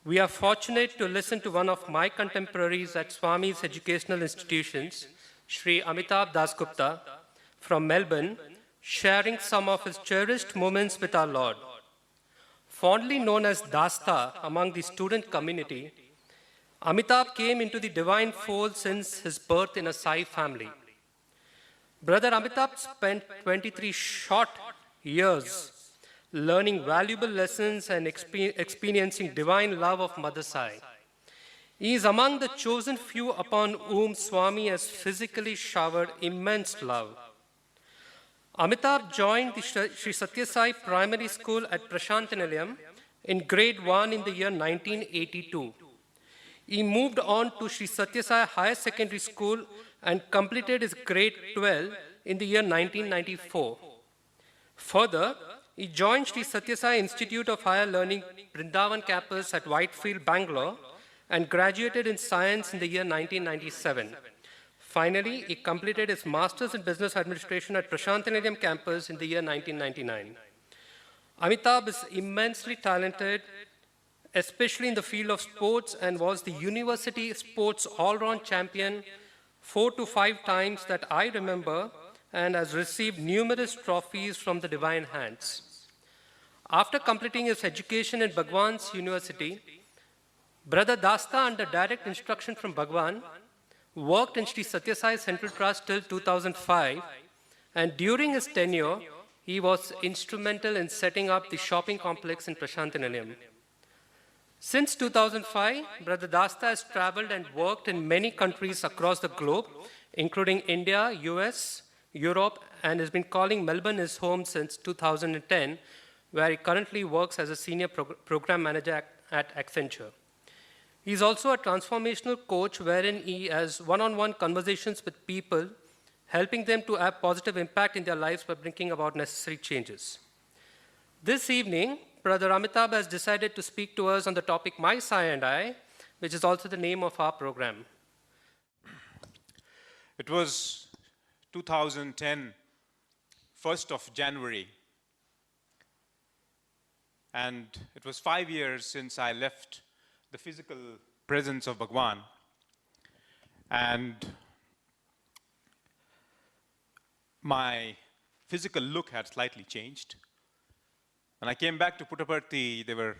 We are fortunate to listen to one of my contemporaries at Swami's educational institutions, Br Amitabh Das Gupta, from Melbourne, sharing some of his cherished moments with our Lord. Fondly known as Dasta among the student community, Amitabh came into the divine fold since his birth in a Sai family. Brother Amitabh spent 23 short years learning valuable lessons and experiencing divine love of Mother Sai. He is among the chosen few upon whom Swami has physically showered immense love. Amitabh joined the Sri Sathya Sai Primary School at Prashantanilayam in grade 1 in the year 1982. He moved on to Sri Sathya Sai Higher Secondary School and completed his grade 12 in the year 1994. Further, he joined Sri Sathya Sai Institute of Higher Learning, Brindavan campus at Whitefield, Bangalore, and graduated in science in the year 1997. Finally, he completed his Masters in Business Administration at Prashantanilayam campus in the year 1999. Amitabh is immensely talented, especially in the field of sports, and was the university sports all-round champion 4 to 5 times that I remember, and has received numerous trophies from the divine hands. After completing his education in Bhagwan's University, Brother Dasta, under direct instruction from Bhagwan, worked in Sri Sathya Sai Central Trust till 2005, and during his tenure, he was instrumental in setting up the shopping complex in Prashantanilayam. Since 2005, Brother Dasta has traveled and worked in many countries across the globe, including India, US, Europe, and has been calling Melbourne his home since 2010, where he currently works as a senior program manager at Accenture. He is also a transformational coach wherein he has one-on-one conversations with people, helping them to have positive impact in their lives by bringing about necessary changes. This evening, Brother Amitabh has decided to speak to us on the topic My Sai I, which is also the name of our program. It was 2010, 1st of January, and it was 5 years since I left the physical presence of Bhagwan, and my physical look had slightly changed. When I came back to Puttaparthi, there were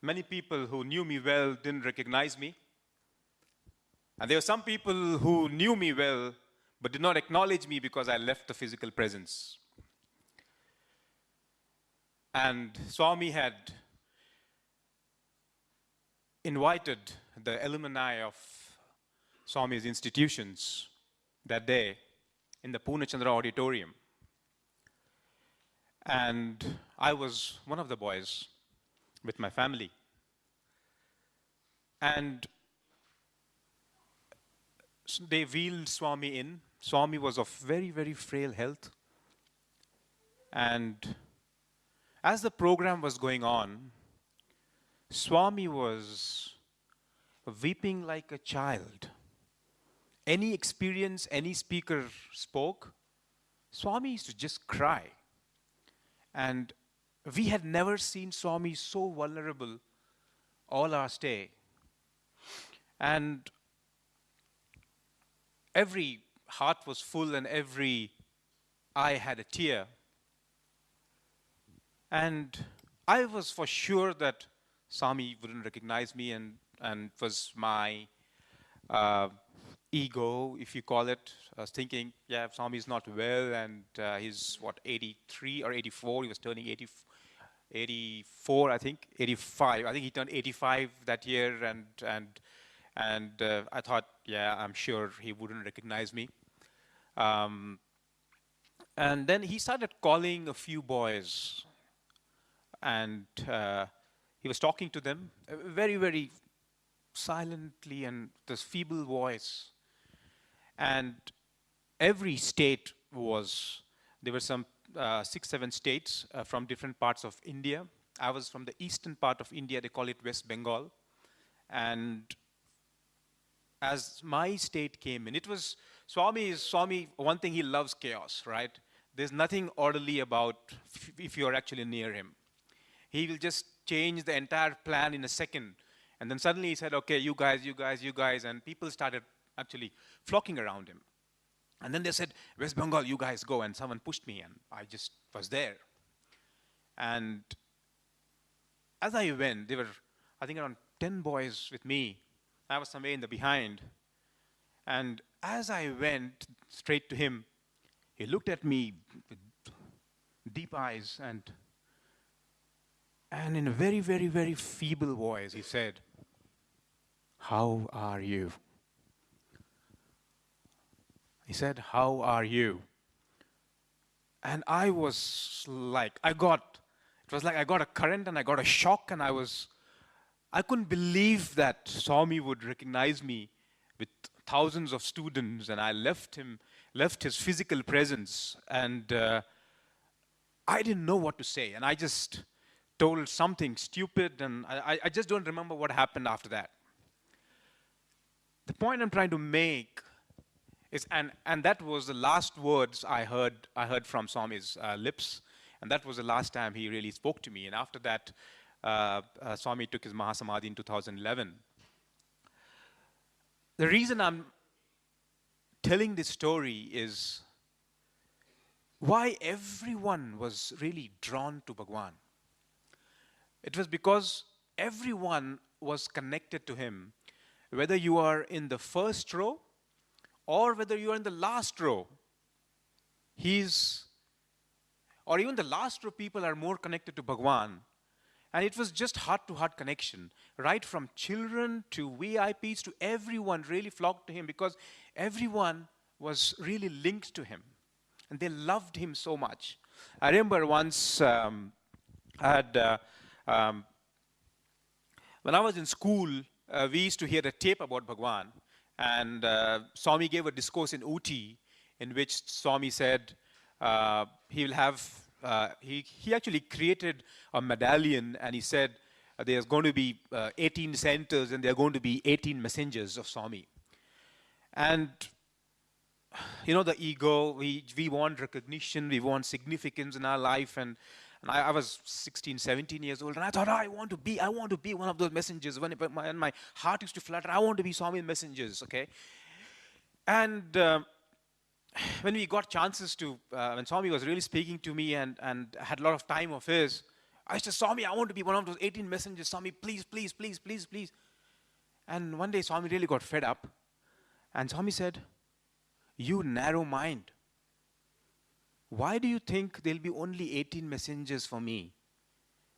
many people who knew me well, didn't recognize me. And there were some people who knew me well, but did not acknowledge me because I left the physical presence. And Swami had invited the alumni of Swami's institutions that day in the Purnachandra auditorium. And I was one of the boys with my family. And they wheeled Swami in. Swami was of very, very frail health. And as the program was going on, Swami was weeping like a child. Any experience, any speaker spoke, Swami used to just cry. And we had never seen Swami so vulnerable all our stay. And every heart was full and every eye had a tear. And I was for sure that Swami wouldn't recognize me, and it was my ego, if you call it. I was thinking, yeah, Swami is not well, and he's, what, 83 or 84? He was turning 84, I think, 85. I think he turned 85 that year, and I thought, yeah, I'm sure he wouldn't recognize me. And then he started calling a few boys, and he was talking to them very, very silently and this feeble voice. And every state was, there were some 6, 7 states from different parts of India. I was from the eastern part of India, they call it West Bengal. And as my state came in, it was, Swami, one thing, he loves chaos, right? There's nothing orderly about if you're actually near him. He will just change the entire plan in a second. And then suddenly he said, okay, you guys, and people started actually flocking around him. And then they said, West Bengal, you guys go, and someone pushed me, and I just was there. And as I went, there were, I think, around 10 boys with me. I was somewhere in the behind. And as I went straight to him, he looked at me with deep eyes, and in a very, very, very feeble voice, he said, "How are you?" He said, "How are you?" And I was like, it was like I got a current and I got a shock, and I couldn't believe that Swami would recognize me with thousands of students, and I left his physical presence, and I didn't know what to say, and I just told something stupid, and I just don't remember what happened after that. The point I'm trying to make is, and that was the last words I heard from Swami's lips, and that was the last time he really spoke to me. And after that, Swami took his Mahasamadhi in 2011. The reason I'm telling this story is why everyone was really drawn to Bhagwan. It was because everyone was connected to him, whether you are in the first row or whether you are in the last row. Or even the last row people are more connected to Bhagwan. And it was just heart-to-heart connection, right from children to VIPs to everyone really flocked to him, because everyone was really linked to him. And they loved him so much. I remember once when I was in school, we used to hear a tape about Bhagwan. And Swami gave a discourse in Ooty in which Swami said he will have, he actually created a medallion, and he said there's going to be 18 centers and there are going to be 18 messengers of Swami. And you know, the ego, we want recognition, we want significance in our life, and I was 16, 17 years old, and I thought, I want to be one of those messengers. When my heart used to flutter, I want to be Swami's messengers, okay? And when we got chances to, when Swami was really speaking to me and had a lot of time of his, I said, Swami, I want to be one of those 18 messengers. Swami, please, please, please, please, please. And one day, Swami really got fed up. And Swami said, you narrow mind. Why do you think there'll be only 18 messengers for me?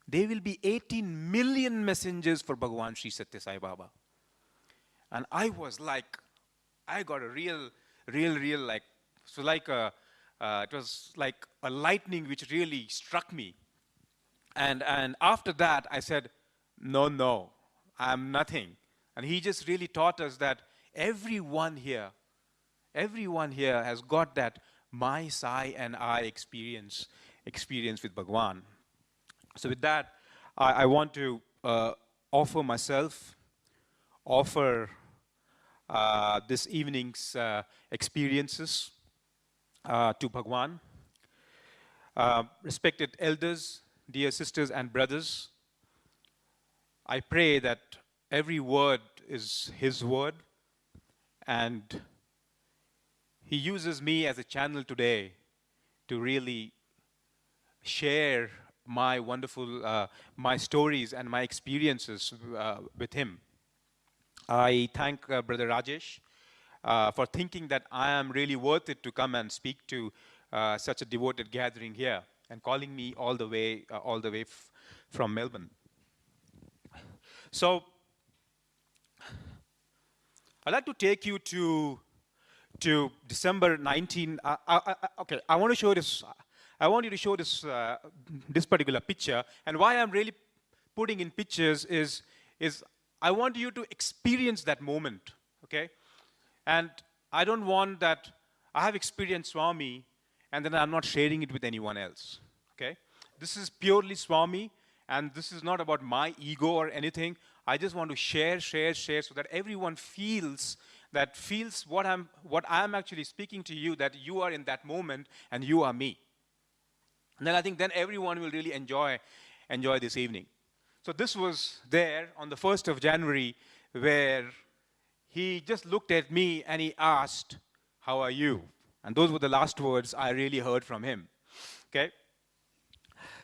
There will be 18 million messengers for Bhagavan Sri Sathya Sai Baba. And I was like, I got a real, like, so like it was like a lightning which really struck me. And after that, I said, no, I'm nothing. And he just really taught us that everyone here has got that My Sai and I experience with Bhagwan. So with that, I want to offer myself, this evening's experiences to Bhagwan. Respected elders, dear sisters and brothers, I pray that every word is his word, and he uses me as a channel today to really share my wonderful, my stories and my experiences with him. I thank Brother Rajesh for thinking that I am really worth it to come and speak to such a devoted gathering here, and calling me all the way from Melbourne. So I'd like to take you to December 19. Okay, I want to show this. I want you to show this this particular picture. And why I'm really putting in pictures is I want you to experience that moment. Okay, and I don't want that I have experienced Swami and then I'm not sharing it with anyone else. Okay, this is purely Swami, and this is not about my ego or anything. I just want to share so that everyone feels what I'm actually speaking to you, that you are in that moment and you are me. And then I think then everyone will really enjoy this evening. So this was there on the 1st of January, where he just looked at me and he asked, "How are you?" And those were the last words I really heard from him. Okay?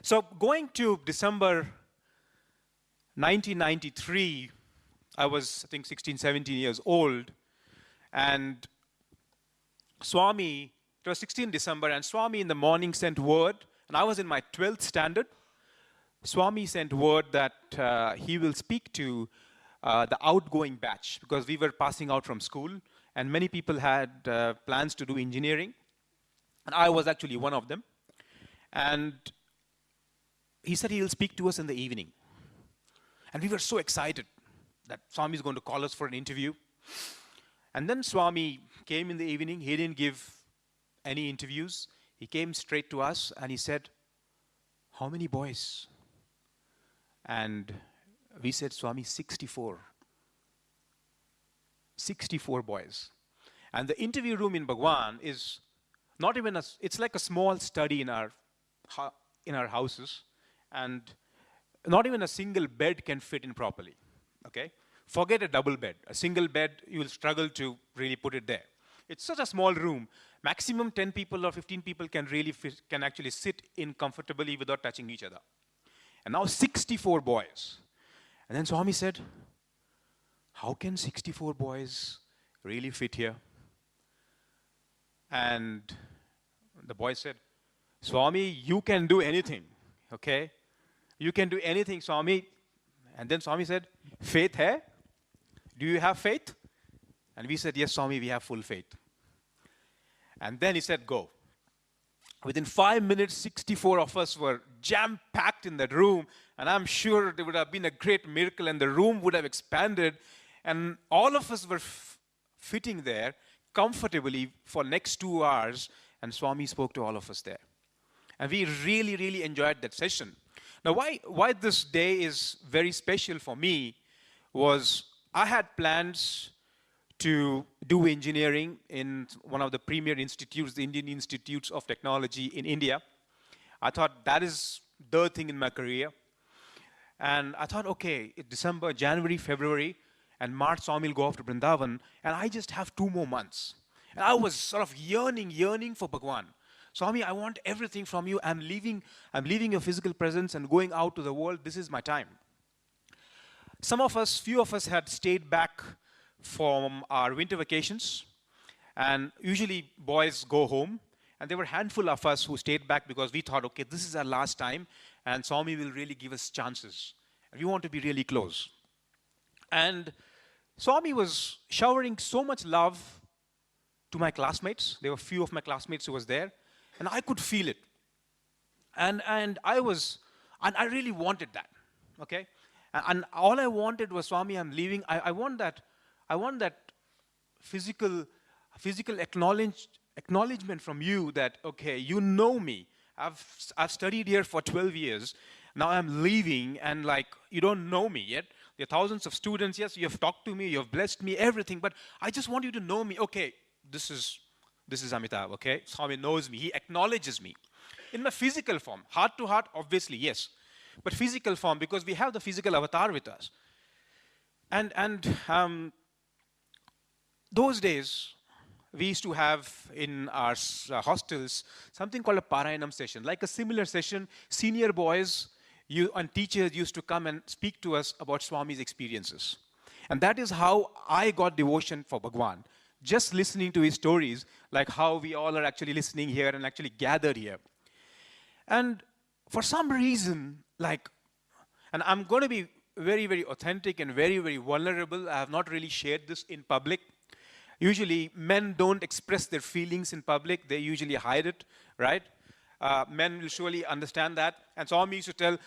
So going to December 1993, I was, I think, 16, 17 years old. And Swami, it was 16 December, and Swami in the morning sent word, and I was in my 12th standard. Swami sent word that he will speak to the outgoing batch, because we were passing out from school, and many people had plans to do engineering. And I was actually one of them. And he said he will speak to us in the evening. And we were so excited that Swami is going to call us for an interview. And then Swami came in the evening. He didn't give any interviews. He came straight to us and he said, "How many boys?" And we said, "Swami, 64. 64 boys." And the interview room in Bhagwan is not even it's like a small study in our houses, and not even a single bed can fit in properly. Okay? Forget a double bed. A single bed, you will struggle to really put it there. It's such a small room. Maximum 10 people or 15 people can actually sit in comfortably without touching each other. And now 64 boys. And then Swami said, "How can 64 boys really fit here?" And the boy said, "Swami, you can do anything, okay? You can do anything, Swami." And then Swami said, "Faith hai? Do you have faith?" And we said, "Yes, Swami, we have full faith." And then he said, "Go." Within 5 minutes, 64 of us were jam-packed in that room, and I'm sure there would have been a great miracle, and the room would have expanded, and all of us were fitting there comfortably for next 2 hours, and Swami spoke to all of us there. And we really, really enjoyed that session. Now, why this day is very special for me was I had plans to do engineering in one of the premier institutes, the Indian Institutes of Technology in India. I thought that is the thing in my career. And I thought, okay, December, January, February, and March, Swami will go off to Vrindavan, and I just have 2 more months. And I was sort of yearning for Bhagwan. Swami, I want everything from you. I'm leaving your physical presence and going out to the world. This is my time. Few of us had stayed back from our winter vacations. And usually boys go home. And there were a handful of us who stayed back because we thought, okay, this is our last time. And Swami will really give us chances. And we want to be really close. And Swami was showering so much love to my classmates. There were a few of my classmates who was there. And I could feel it. And I really wanted that. Okay? And all I wanted was, Swami, I'm leaving. I want that physical acknowledgement from you that, okay, you know me. I've studied here for 12 years. Now I'm leaving, and like, you don't know me yet. There are thousands of students. Yes, you have talked to me, you have blessed me, everything. But I just want you to know me. Okay, this is Amitabh, okay? Swami knows me. He acknowledges me. In my physical form. Heart to heart, obviously, yes. But physical form, because we have the physical avatar with us. And those days, we used to have in our hostels something called a Parayanam session. Like a similar session, senior boys and teachers used to come and speak to us about Swami's experiences. And that is how I got devotion for Bhagwan. Just listening to his stories, like how we all are actually listening here and actually gathered here. And for some reason, and I'm going to be very, very authentic and very, very vulnerable. I have not really shared this in public. Usually, men don't express their feelings in public. They usually hide it, right? Men will surely understand that. And Swami used to tell,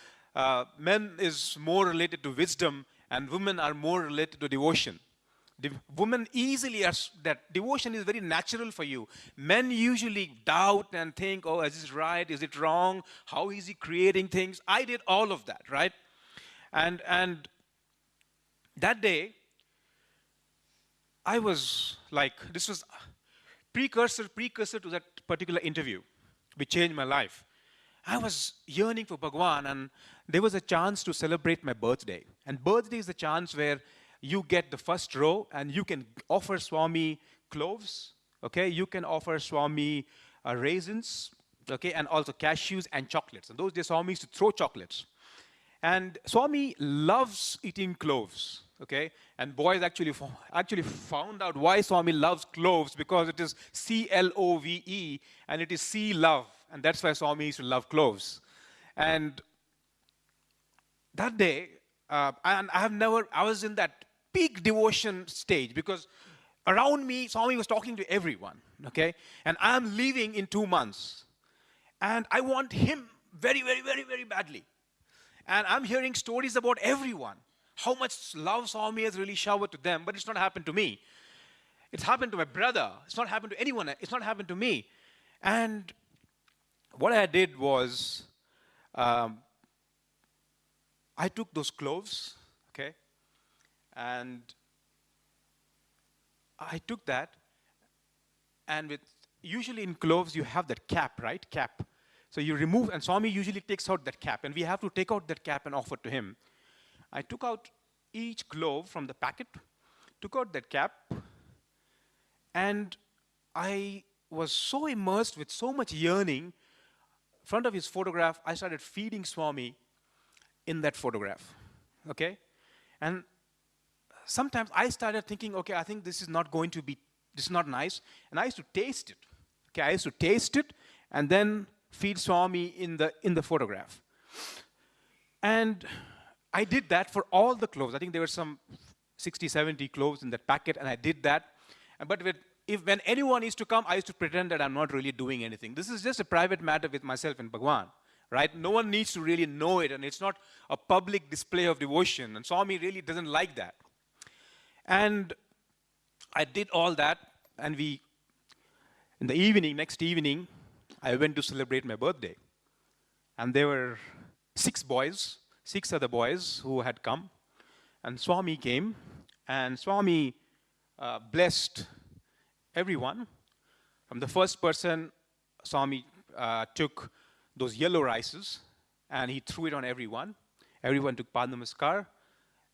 men is more related to wisdom and women are more related to devotion. Women easily are, that devotion is very natural for you. Men usually doubt and think, oh, is this right? Is it wrong? How is he creating things? I did all of that, right? And that day, I was like, this was precursor to that particular interview, which changed my life. I was yearning for Bhagwan, and there was a chance to celebrate my birthday. And birthday is the chance where you get the first row and you can offer Swami cloves, okay? You can offer Swami raisins, okay? And also cashews and chocolates. And those days, Swami used to throw chocolates. And Swami loves eating cloves, okay? And boys actually found out why Swami loves cloves, because it is C-L-O-V-E, and it is sea love. And that's why Swami used to love cloves. And that day, and I was in that peak devotion stage, because around me, Swami was talking to everyone, okay? And I'm leaving in 2 months. And I want him very, very, very, very badly. And I'm hearing stories about everyone, how much love Swami has really showered to them, but it's not happened to me. It's happened to my brother. It's not happened to anyone. It's not happened to me. And what I did was, I took those cloves, okay, and I took that, and usually in cloves you have that cap, right? Cap. So you remove, and Swami usually takes out that cap, and we have to take out that cap and offer to him. I took out each clove from the packet, took out that cap, and I was so immersed with so much yearning. In front of his photograph, I started feeding Swami in that photograph, okay? And sometimes I started thinking, okay, I think this is not nice, and I used to taste it, okay? I used to taste it, and then feed Swami in the photograph. And I did that for all the cloves. I think there were some 60, 70 cloves in that packet, and I did that. But when anyone used to come, I used to pretend that I'm not really doing anything. This is just a private matter with myself and Bhagwan, right? No one needs to really know it, and it's not a public display of devotion, and Swami really doesn't like that. And I did all that, and in the next evening, I went to celebrate my birthday. And there were 6 other boys who had come. And Swami came, and Swami blessed everyone. From the first person, Swami took those yellow rices, and he threw it on everyone. Everyone took Padnamaskar.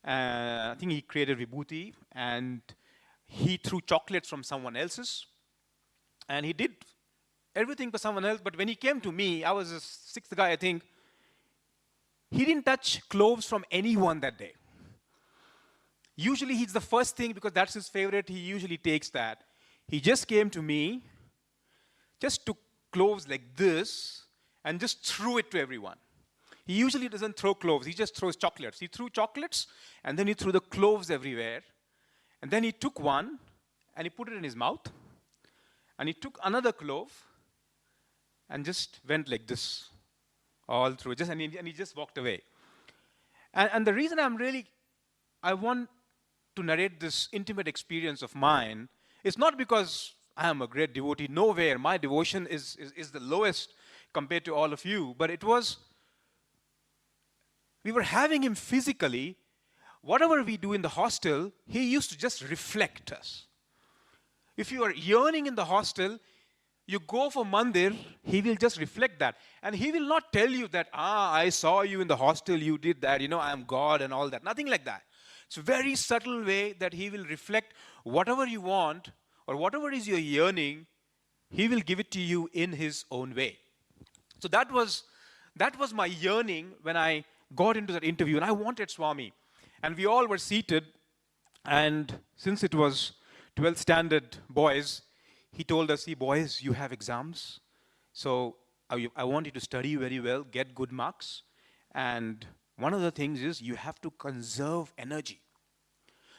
I think he created Vibhuti, and he threw chocolates from someone else's. And he did everything for someone else, but when he came to me, I was the 6th guy, I think, he didn't touch cloves from anyone that day. Usually he's the first thing, because that's his favorite, he usually takes that. He just came to me, just took cloves like this, and just threw it to everyone. He usually doesn't throw cloves, he just throws chocolates. He threw chocolates, and then he threw the cloves everywhere. And then he took one, and he put it in his mouth, and he took another clove, and just went like this all through, and he just walked away. And the reason I want to narrate this intimate experience of mine is not because I am a great devotee. Nowhere. My devotion is the lowest compared to all of you. But we were having him physically. Whatever we do in the hostel, he used to just reflect us. If you are yearning in the hostel, you go for mandir, he will just reflect that. And he will not tell you that, I saw you in the hostel, you did that, I am God and all that. Nothing like that. It's a very subtle way that he will reflect whatever you want, or whatever is your yearning, he will give it to you in his own way. So that was my yearning when I got into that interview, and I wanted Swami. And we all were seated, and since it was 12th standard boys, he told us, see, boys, you have exams, so I want you to study very well, get good marks, and one of the things is you have to conserve energy.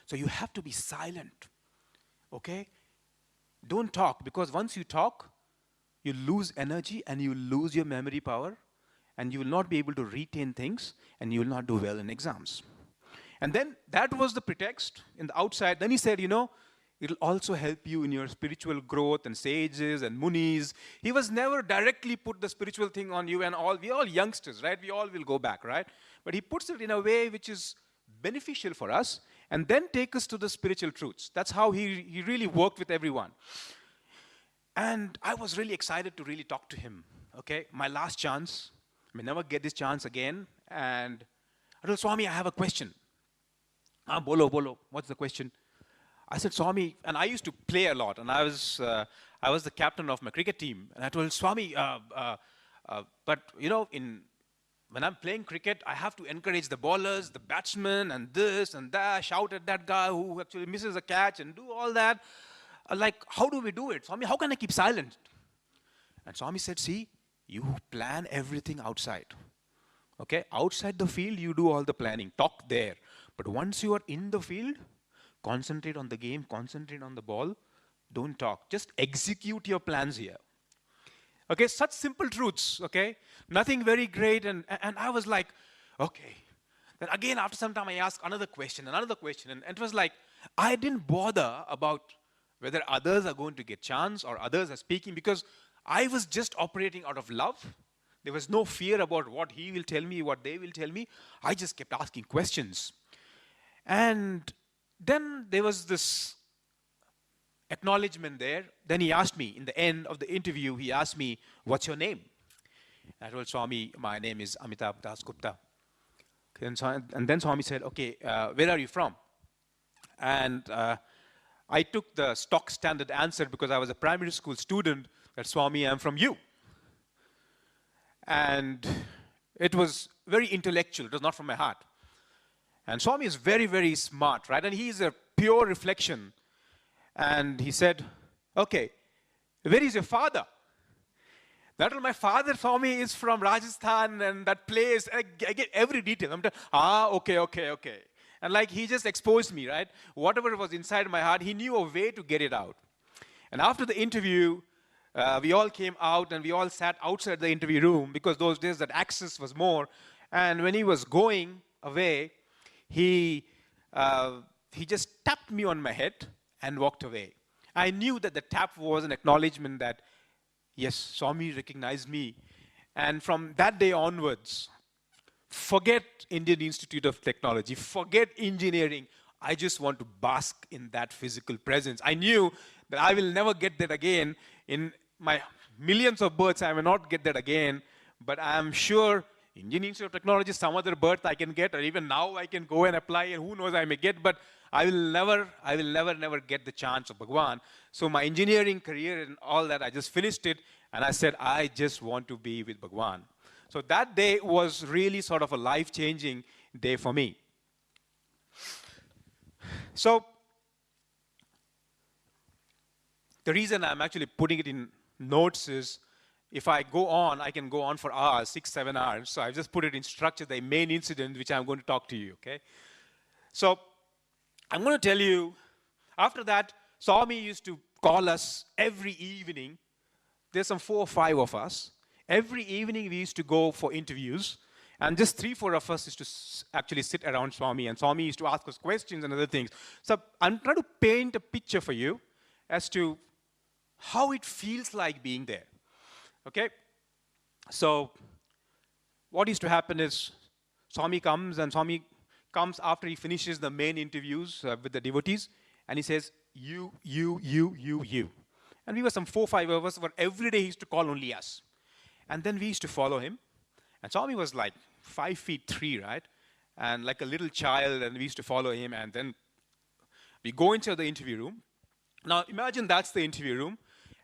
So you have to be silent, okay? Don't talk, because once you talk, you lose energy and you lose your memory power, and you will not be able to retain things, and you will not do well in exams. And then that was the pretext in the outside. Then he said, it'll also help you in your spiritual growth, and sages and munis. He was never directly put the spiritual thing on you, and we're all youngsters, right? We all will go back, right? But he puts it in a way which is beneficial for us, and then take us to the spiritual truths. That's how he really worked with everyone. And I was really excited to really talk to him, okay? My last chance. may never get this chance again. And I told Swami, I have a question. Bolo, bolo, what's the question? I said, Swami, and I used to play a lot, and I was the captain of my cricket team. And I told Swami, but you know, when I'm playing cricket, I have to encourage the bowlers, the batsmen, and this and that, shout at that guy who actually misses a catch and do all that. Like, how do we do it? Swami, how can I keep silent? And Swami said, see, you plan everything outside. Okay, outside the field, you do all the planning, talk there. But once you are in the field, concentrate on the game, concentrate on the ball, don't talk. Just execute your plans here. Okay, such simple truths, okay? Nothing very great, and I was like, okay. Then again, after some time, I asked another question, and it was like, I didn't bother about whether others are going to get chance or others are speaking, because I was just operating out of love. There was no fear about what he will tell me, what they will tell me. I just kept asking questions. And then there was this acknowledgement there. Then he asked me, in the end of the interview, he asked me, what's your name? I told Swami, my name is Amitabh Das Gupta. And then Swami said, okay, where are you from? And I took the stock standard answer because I was a primary school student, that Swami, I'm from you. And it was very intellectual. It was not from my heart. And Swami is very, very smart, right? And he is a pure reflection. And he said, okay, where is your father? That was my father, Swami, is from Rajasthan and that place. I get every detail. I'm okay. And like he just exposed me, right? Whatever was inside my heart, he knew a way to get it out. And after the interview, we all came out and we all sat outside the interview room, because those days that access was more. And when he was going away, he just tapped me on my head and walked away. I knew that the tap was an acknowledgement that, yes, Swami recognized me. And from that day onwards, forget Indian Institute of Technology, forget engineering. I just want to bask in that physical presence. I knew that I will never get that again. In my millions of births, I will not get that again. But I am sure Indian Institute of Technology, some other birth I can get, or even now I can go and apply, and who knows, I may get, but I will never get the chance of Bhagwan. So my engineering career and all that, I just finished it, and I said, I just want to be with Bhagwan. So that day was really sort of a life-changing day for me. So the reason I'm actually putting it in notes is, if I go on, I can go on for hours, 6-7 hours. So I've just put it in structure, the main incident, which I'm going to talk to you, okay? So I'm going to tell you, after that, Swami used to call us every evening. There's some 4 or 5 of us. Every evening we used to go for interviews. And just 3-4 of us used to actually sit around Swami. And Swami used to ask us questions and other things. So I'm trying to paint a picture for you as to how it feels like being there. Okay? So what used to happen is Swami comes after he finishes the main interviews with the devotees, and he says, you. And we were some 4 or 5 of us, but every day he used to call only us. And then we used to follow him. And Swami was like 5'3", right? And like a little child, and we used to follow him. And then we go into the interview room. Now imagine that's the interview room.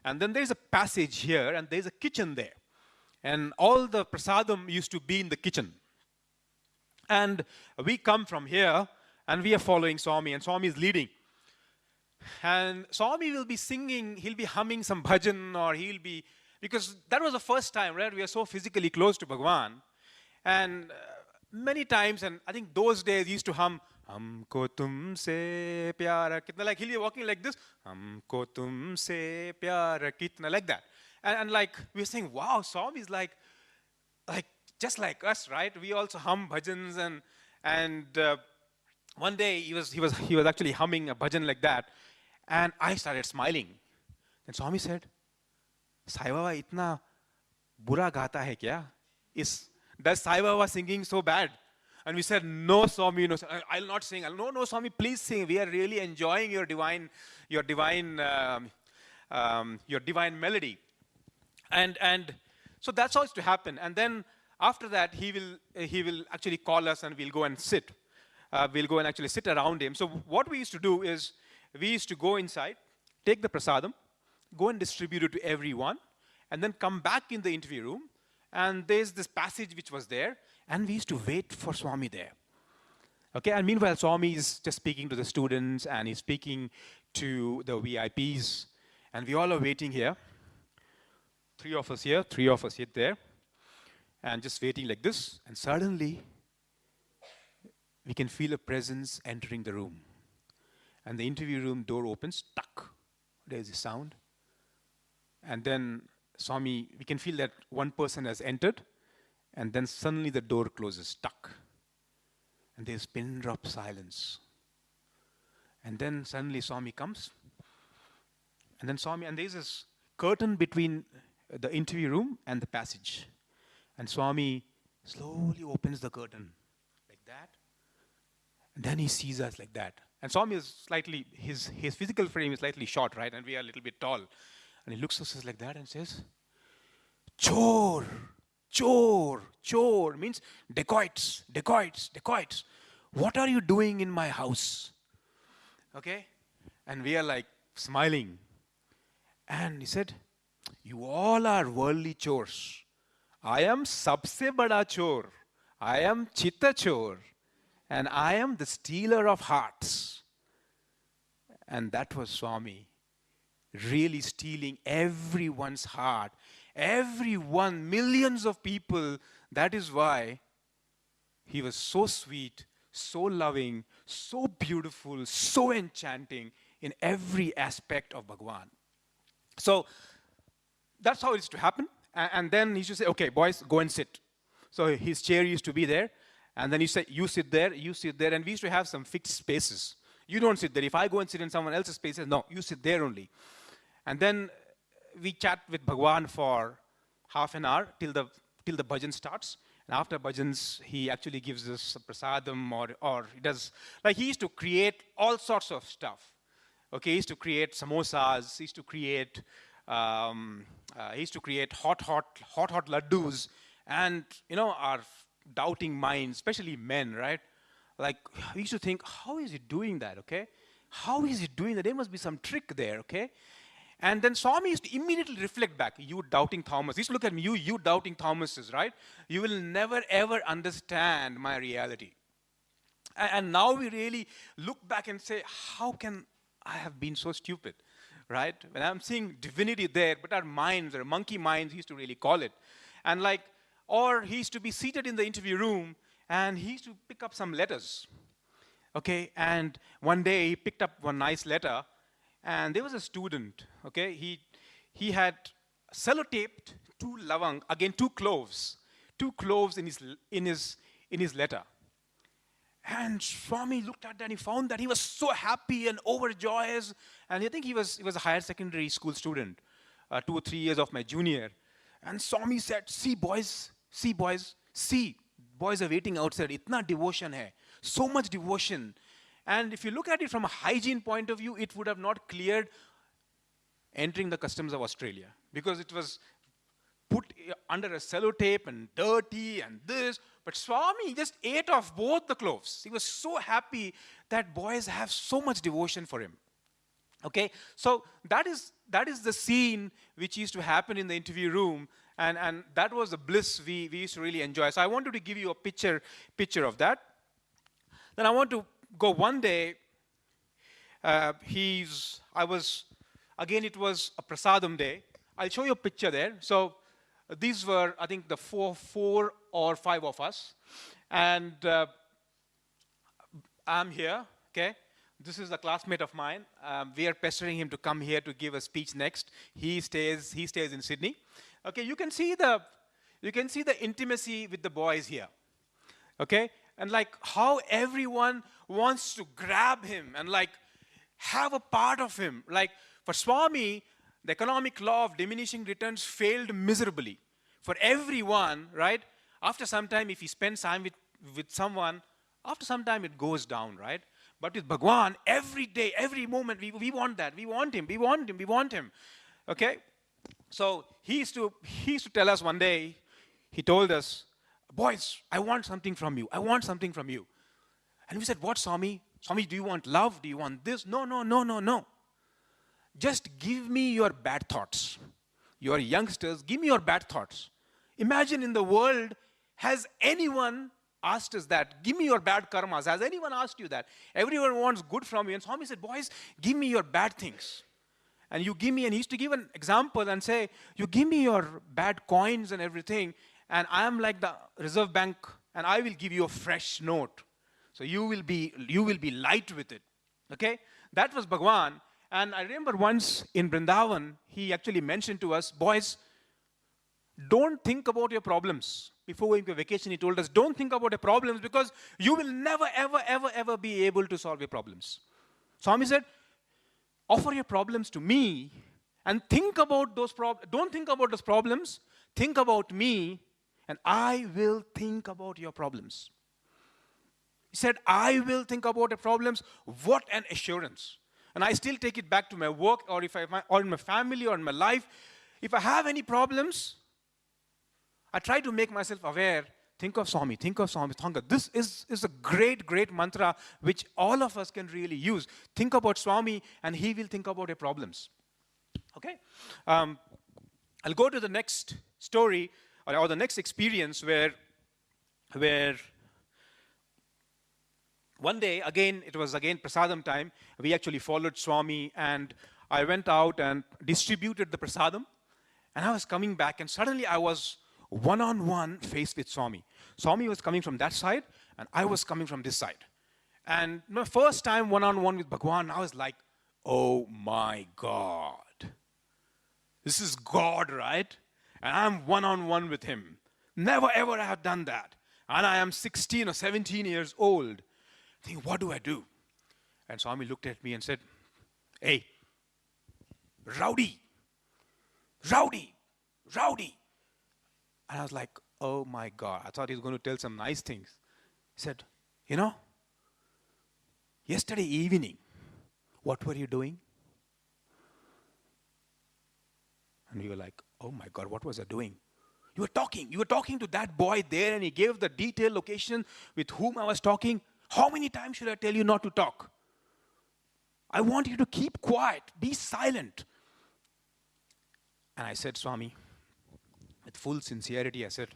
And then there's a passage here, and there's a kitchen there. And all the prasadam used to be in the kitchen. And we come from here, and we are following Swami, and Swami is leading. And Swami will be singing, he'll be humming some bhajan, or he'll be, because that was the first time, right? We are so physically close to Bhagwan. And many times, and I think those days he used to hum, Humko tumse pyara kitna, like he'll be walking like this, Humko tumse pyara kitna, like that. And like we're saying, wow, Swami is like just like us, right? We also hum bhajans, and one day he was actually humming a bhajan like that, and I started smiling. Then Swami said, Sai Baba itna bura gata hai kya? Does Sai Baba singing so bad? And we said, no, Swami, no, I'll not sing. No, Swami, please sing. We are really enjoying your divine melody. And so that's how it's to happen. And then after that, he will actually call us and we'll go and sit. We'll go and actually sit around him. So what we used to do is, we used to go inside, take the prasadam, go and distribute it to everyone, and then come back in the interview room. And there's this passage which was there, and we used to wait for Swami there. Okay, and meanwhile, Swami is just speaking to the students, and he's speaking to the VIPs, and we all are waiting here. 3 of us here, 3 of us sit there, and just waiting like this, and suddenly, we can feel a presence entering the room. And the interview room door opens, tuck, there's a sound. And then Swami, we can feel that one person has entered, and then suddenly the door closes, tuck. And there's pin drop silence. And then suddenly Swami comes, and then Swami, and there's this curtain between the interview room and the passage. And Swami slowly opens the curtain, like that. And then he sees us like that. And Swami is slightly, his physical frame is slightly short, right? And we are a little bit tall. And he looks at us like that and says, Chor, chor, chor, means dacoits, dacoits, dacoits. What are you doing in my house? Okay? And we are like smiling. And he said, you all are worldly chores. I am sabse bada chor. I am chitta chor. And I am the stealer of hearts. And that was Swami, really stealing everyone's heart. Everyone, millions of people. That is why he was so sweet, so loving, so beautiful, so enchanting in every aspect of Bhagwan. So that's how it used to happen. And then he used to say, okay, boys, go and sit. So his chair used to be there. And then he said, you sit there, and we used to have some fixed spaces. You don't sit there. If I go and sit in someone else's spaces, no, you sit there only. And then we chat with Bhagwan for half an hour till the bhajan starts. And after bhajans, he actually gives us a prasadam, or he does, like he used to create all sorts of stuff. Okay, he used to create samosas, he used to create hot laddus. And, you know, our doubting minds, especially men, right? Like, we used to think, how is he doing that, okay? How is he doing that? There must be some trick there, okay? And then Swami used to immediately reflect back, you doubting Thomas. He used to look at me, you doubting Thomases, right? You will never, ever understand my reality. And now we really look back and say, how can I have been so stupid, right? When I'm seeing divinity there, but our minds, our monkey minds, he used to really call it. And like, or he used to be seated in the interview room, and he used to pick up some letters. Okay, and one day he picked up one nice letter, and there was a student, okay, he had sellotaped 2 lavang, again 2 cloves in his letter. And Swami looked at that and he found that he was so happy and overjoyed. And I think he was a higher secondary school student, 2 or 3 years of my junior. And Swami said, see boys, boys are waiting outside. Itna devotion hai. So much devotion. And if you look at it from a hygiene point of view, it would have not cleared entering the customs of Australia. Because it was put under a sellotape and dirty and this. But Swami just ate off both the cloves. He was so happy that boys have so much devotion for him. Okay, so that is the scene which used to happen in the interview room, and that was the bliss we used to really enjoy. So I wanted to give you a picture of that. Then I want to go one day. It was a prasadam day. I'll show you a picture there. So these were, I think, the four or five of us, and I'm here. Okay. This is a classmate of mine. We are pestering him to come here to give a speech next. He stays in Sydney. Okay, you can see the intimacy with the boys here. Okay, and like how everyone wants to grab him and like have a part of him. Like for Swami, the economic law of diminishing returns failed miserably. For everyone, right? After some time, if he spends time with someone, after some time it goes down, right? But with Bhagwan, every day, every moment, we want that. We want him. Okay? So he used to tell us one day, he told us, boys, I want something from you. I want something from you. And we said, what, Swami? Swami, do you want love? Do you want this? No, no, no, no, no. Just give me your bad thoughts. You are youngsters, give me your bad thoughts. Imagine in the world, has anyone asked us that? Give me your bad karmas. Has anyone asked you that? Everyone wants good from you. And Swami said, boys, give me your bad things. And you give me, and he used to give an example and say, you give me your bad coins and everything, and I am like the Reserve Bank, and I will give you a fresh note. So you will be light with it. Okay? That was Bhagwan. And I remember once in Vrindavan, he actually mentioned to us, boys, don't think about your problems. Before going to vacation, he told us, don't think about your problems because you will never, ever, ever, ever be able to solve your problems. Swami said, offer your problems to me and think about those problems. Don't think about those problems. Think about me and I will think about your problems. He said, I will think about your problems. What an assurance. And I still take it back to my work or in my family or in my life. If I have any problems, I try to make myself aware. Think of Swami, think of Swami. This is a great, great mantra which all of us can really use. Think about Swami and he will think about your problems. Okay? I'll go to the next story or the next experience where one day, again, it was again prasadam time. We actually followed Swami and I went out and distributed the prasadam. And I was coming back and suddenly I was one-on-one faced with Swami. Swami was coming from that side and I was coming from this side. And my first time one-on-one with Bhagwan, I was like, oh my God. This is God, right? And I'm one-on-one with him. Never ever I have done that. And I am 16 or 17 years old. I think, what do I do? And Swami looked at me and said, hey, rowdy, rowdy, rowdy. And I was like, oh my God. I thought he was going to tell some nice things. He said, you know, yesterday evening, what were you doing? And we were like, oh my God, what was I doing? You were talking to that boy there and he gave the detailed location with whom I was talking. How many times should I tell you not to talk? I want you to keep quiet, be silent. And I said, Swami, with full sincerity, I said,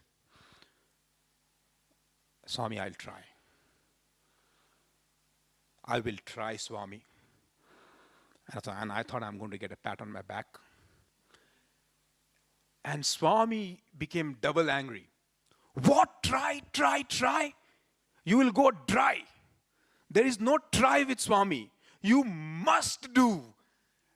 Swami, I'll try. I will try, Swami. And I thought I'm going to get a pat on my back. And Swami became double angry. What? Try? You will go dry. There is no try with Swami. You must do.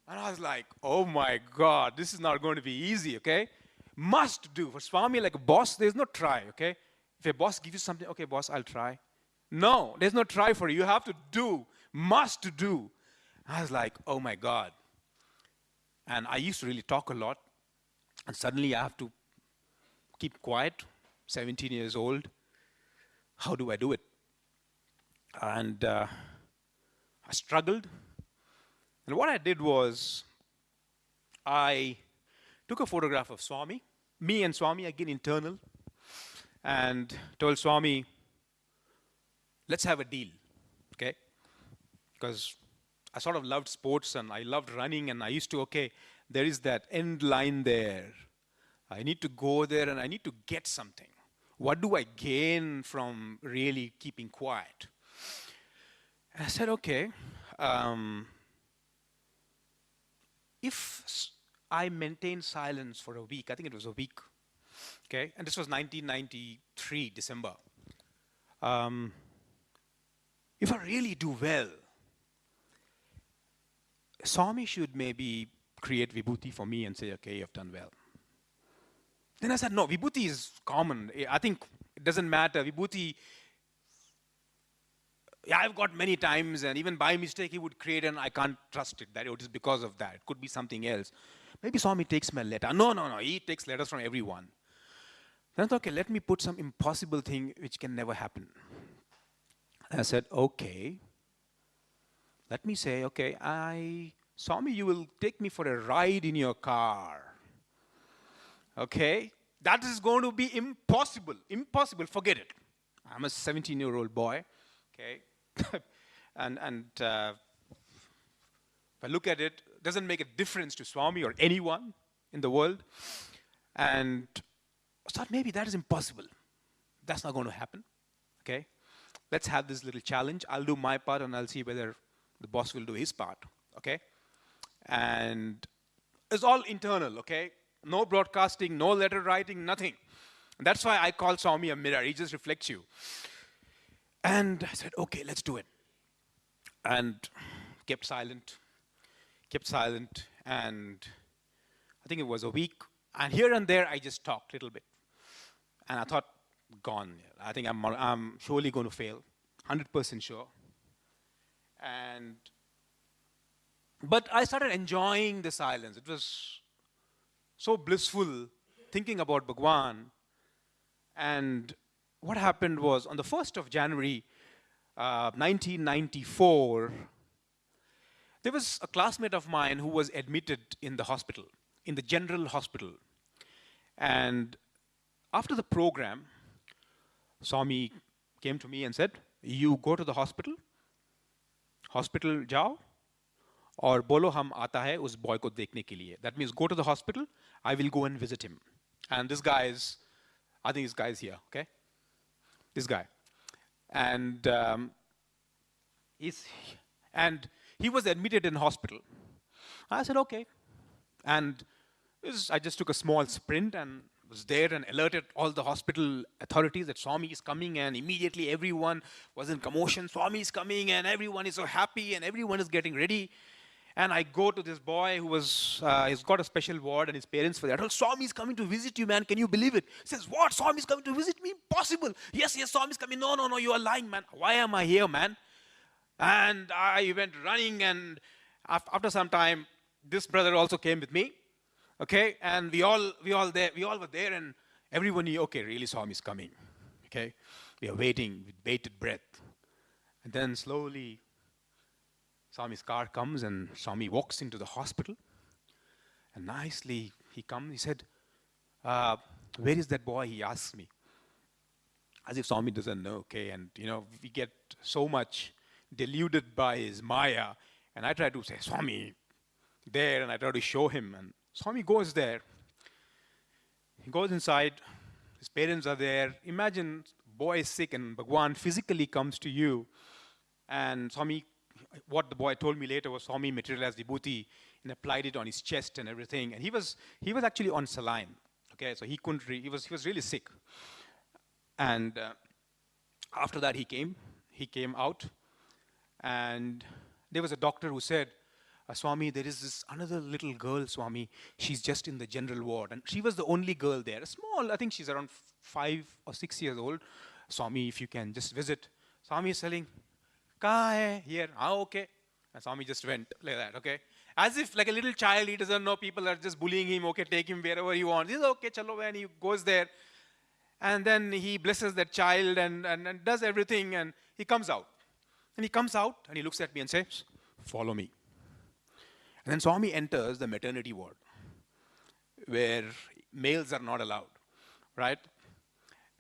And I was like, oh my God, this is not going to be easy, okay? Must do. For Swami, like a boss, there's no try, okay? If a boss gives you something, okay, boss, I'll try. No, there's no try for you. You have to do. Must do. I was like, oh my God. And I used to really talk a lot. And suddenly I have to keep quiet, 17 years old. How do I do it? And I struggled. And what I did was, I took a photograph of Swami, me and Swami, again internal, and told Swami, let's have a deal, okay? Because I sort of loved sports and I loved running and I used to, okay, there is that end line there. I need to go there and I need to get something. What do I gain from really keeping quiet? And I said, okay, if I maintain silence for a week, I think it was a week, okay? And this was 1993, December. If I really do well, Swami should maybe create Vibhuti for me and say, okay, you've done well. Then I said, no, Vibhuti is common. I think it doesn't matter. Vibhuti, yeah, I've got many times, and even by mistake he would create, and I can't trust it, that it is because of that. It could be something else. Maybe Swami takes my letter. No, he takes letters from everyone. Then I thought, okay, let me put some impossible thing which can never happen. And I said, okay, let me say, okay, Swami, you will take me for a ride in your car. Okay? That is going to be impossible. Impossible. Forget it. I'm a 17-year-old boy. Okay. and if I look at it, it doesn't make a difference to Swami or anyone in the world. And I thought maybe that is impossible. That's not going to happen. Okay. Let's have this little challenge. I'll do my part and I'll see whether the boss will do his part. Okay. And it's all internal. Okay. No broadcasting, no letter writing, nothing. And that's why I call Swami a mirror. He just reflects you. And I said, okay, let's do it. And kept silent. And I think it was a week. And here and there, I just talked a little bit. And I thought, gone. I think I'm surely going to fail. 100% sure. But I started enjoying the silence. It was so blissful, thinking about Bhagwan. And what happened was, on the 1st of January, 1994, there was a classmate of mine who was admitted in the hospital, in the general hospital. And after the program, Swami came to me and said, you go to the hospital jao, और बोलो हम आता है उस boy को देखने के लिए. That means go to the hospital, I will go and visit him. And this guy is, I think this guy is here, okay? This guy. And he was admitted in hospital. I said, okay. And I just took a small sprint and was there and alerted all the hospital authorities that Swami is coming, and immediately everyone was in commotion. Swami is coming and everyone is so happy and everyone is getting ready. And I go to this boy who was, he's got a special ward and his parents for that. Oh, Swami is coming to visit you, man. Can you believe it? He says, what? Swami is coming to visit me? Impossible. Yes, Swami is coming. No, you are lying, man. Why am I here, man? And I went running, and after some time, this brother also came with me. Okay, and we all were there, and everyone knew, okay, really Swami is coming. Okay, we are waiting with bated breath. And then slowly, Swami's car comes and Swami walks into the hospital. And nicely he comes, he said, where is that boy? He asks me. As if Swami doesn't know, okay? And we get so much deluded by his Maya. And I try to say, Swami, there, and I try to show him. And Swami goes there. He goes inside. His parents are there. Imagine boy is sick and Bhagwan physically comes to you. And Swami, what the boy told me later was Swami materialized Devotee and applied it on his chest and everything. And he was actually on saline. Okay, so he couldn't. He was really sick. And after that he came out, and there was a doctor who said, Swami, there is this another little girl, Swami. She's just in the general ward. And she was the only girl there. Small, I think she's around 5 or 6 years old. Swami, if you can just visit. Swami is telling, Kaha hai? Here. Okay. And Swami just went like that, okay? As if like a little child, he doesn't know, people are just bullying him, okay, take him wherever he wants. He says, okay, chalo, and he goes there. And then he blesses that child and does everything, and he comes out. And he comes out and he looks at me and says, follow me. And then Swami enters the maternity ward, where males are not allowed, right?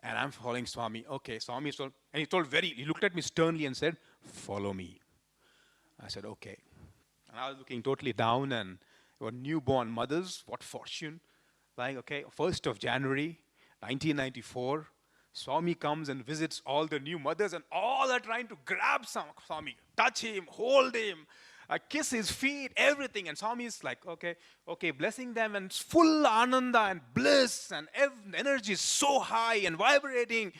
And I'm following Swami. Okay, Swami told, and he looked at me sternly and said, follow me. I said, okay. And I was looking totally down, and there were newborn mothers, what fortune. Like, okay, 1st of January, 1994, Swami comes and visits all the new mothers, and all are trying to grab Swami, touch him, hold him, kiss his feet, everything. And Swami is like, okay, blessing them, and full ananda and bliss, and energy is so high and vibrating.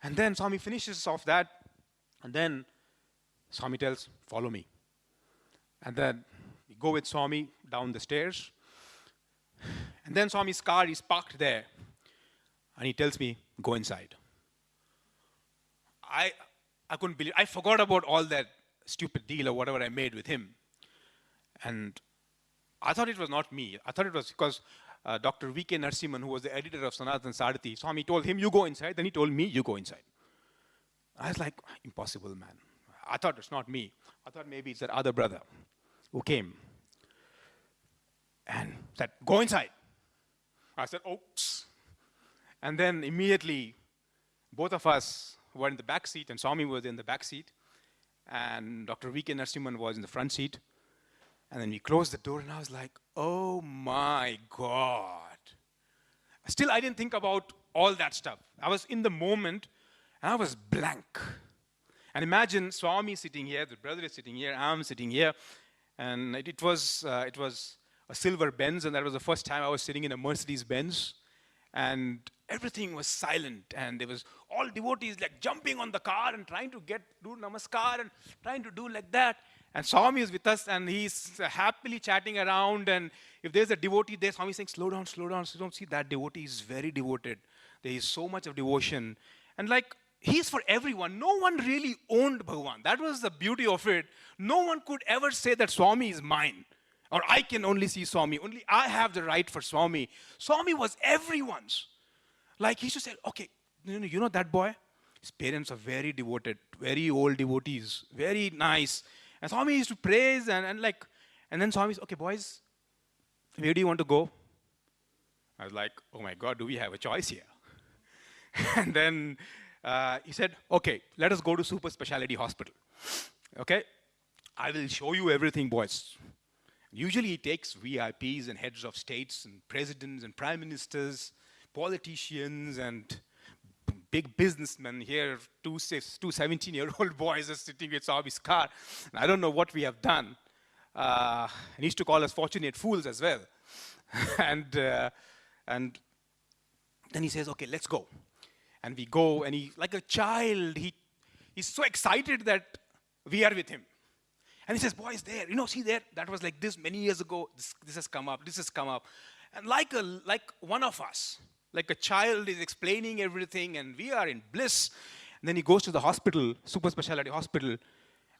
And then Swami finishes off that, and then Swami tells, follow me. And then we go with Swami down the stairs. And then Swami's car is parked there. And he tells me, go inside. I couldn't believe, I forgot about all that stupid deal or whatever I made with him. And I thought it was not me. I thought it was because Dr. V.K. Narasimhan, who was the editor of Sanatan Sarthi, Swami told him, you go inside. Then he told me, you go inside. I was like, impossible, man. I thought it's not me. I thought maybe it's that other brother who came and said, go inside. I said, oops. And then immediately, both of us were in the back seat, and Swami was in the back seat, and Dr. V.K. Narasimhan was in the front seat. And then we closed the door, and I was like, oh my God. Still, I didn't think about all that stuff. I was in the moment, and I was blank. And imagine Swami sitting here, the brother is sitting here, I'm sitting here, and it was a silver Benz, and that was the first time I was sitting in a Mercedes Benz, and everything was silent, and there was all devotees like jumping on the car and trying to do namaskar and trying to do like that. And Swami is with us, and he's happily chatting around, and if there's a devotee there, Swami is saying, slow down, slow down, slow down. See, that devotee is very devoted. There is so much of devotion. And like, he's for everyone. No one really owned Bhagavan. That was the beauty of it. No one could ever say that Swami is mine, or I can only see Swami. Only I have the right for Swami. Swami was everyone's. Like, he used to say, okay, you know that boy? His parents are very devoted, very old devotees, very nice. And Swami used to praise, and then Swami said, okay, boys, where do you want to go? I was like, oh my God, do we have a choice here? And then he said, okay, let us go to super specialty hospital. Okay, I will show you everything, boys. Usually he takes VIPs and heads of states and presidents and prime ministers, politicians and big businessmen. Here, two 17-year-old boys are sitting with Swami's car. And I don't know what we have done. And he used to call us fortunate fools as well. and then he says, okay, let's go. And we go, and he, like a child, he's so excited that we are with him. And he says, boys, there, see there, that was like this many years ago. This has come up, this has come up. And like one of us, like a child is explaining everything, and we are in bliss. And then he goes to the hospital, super specialty hospital,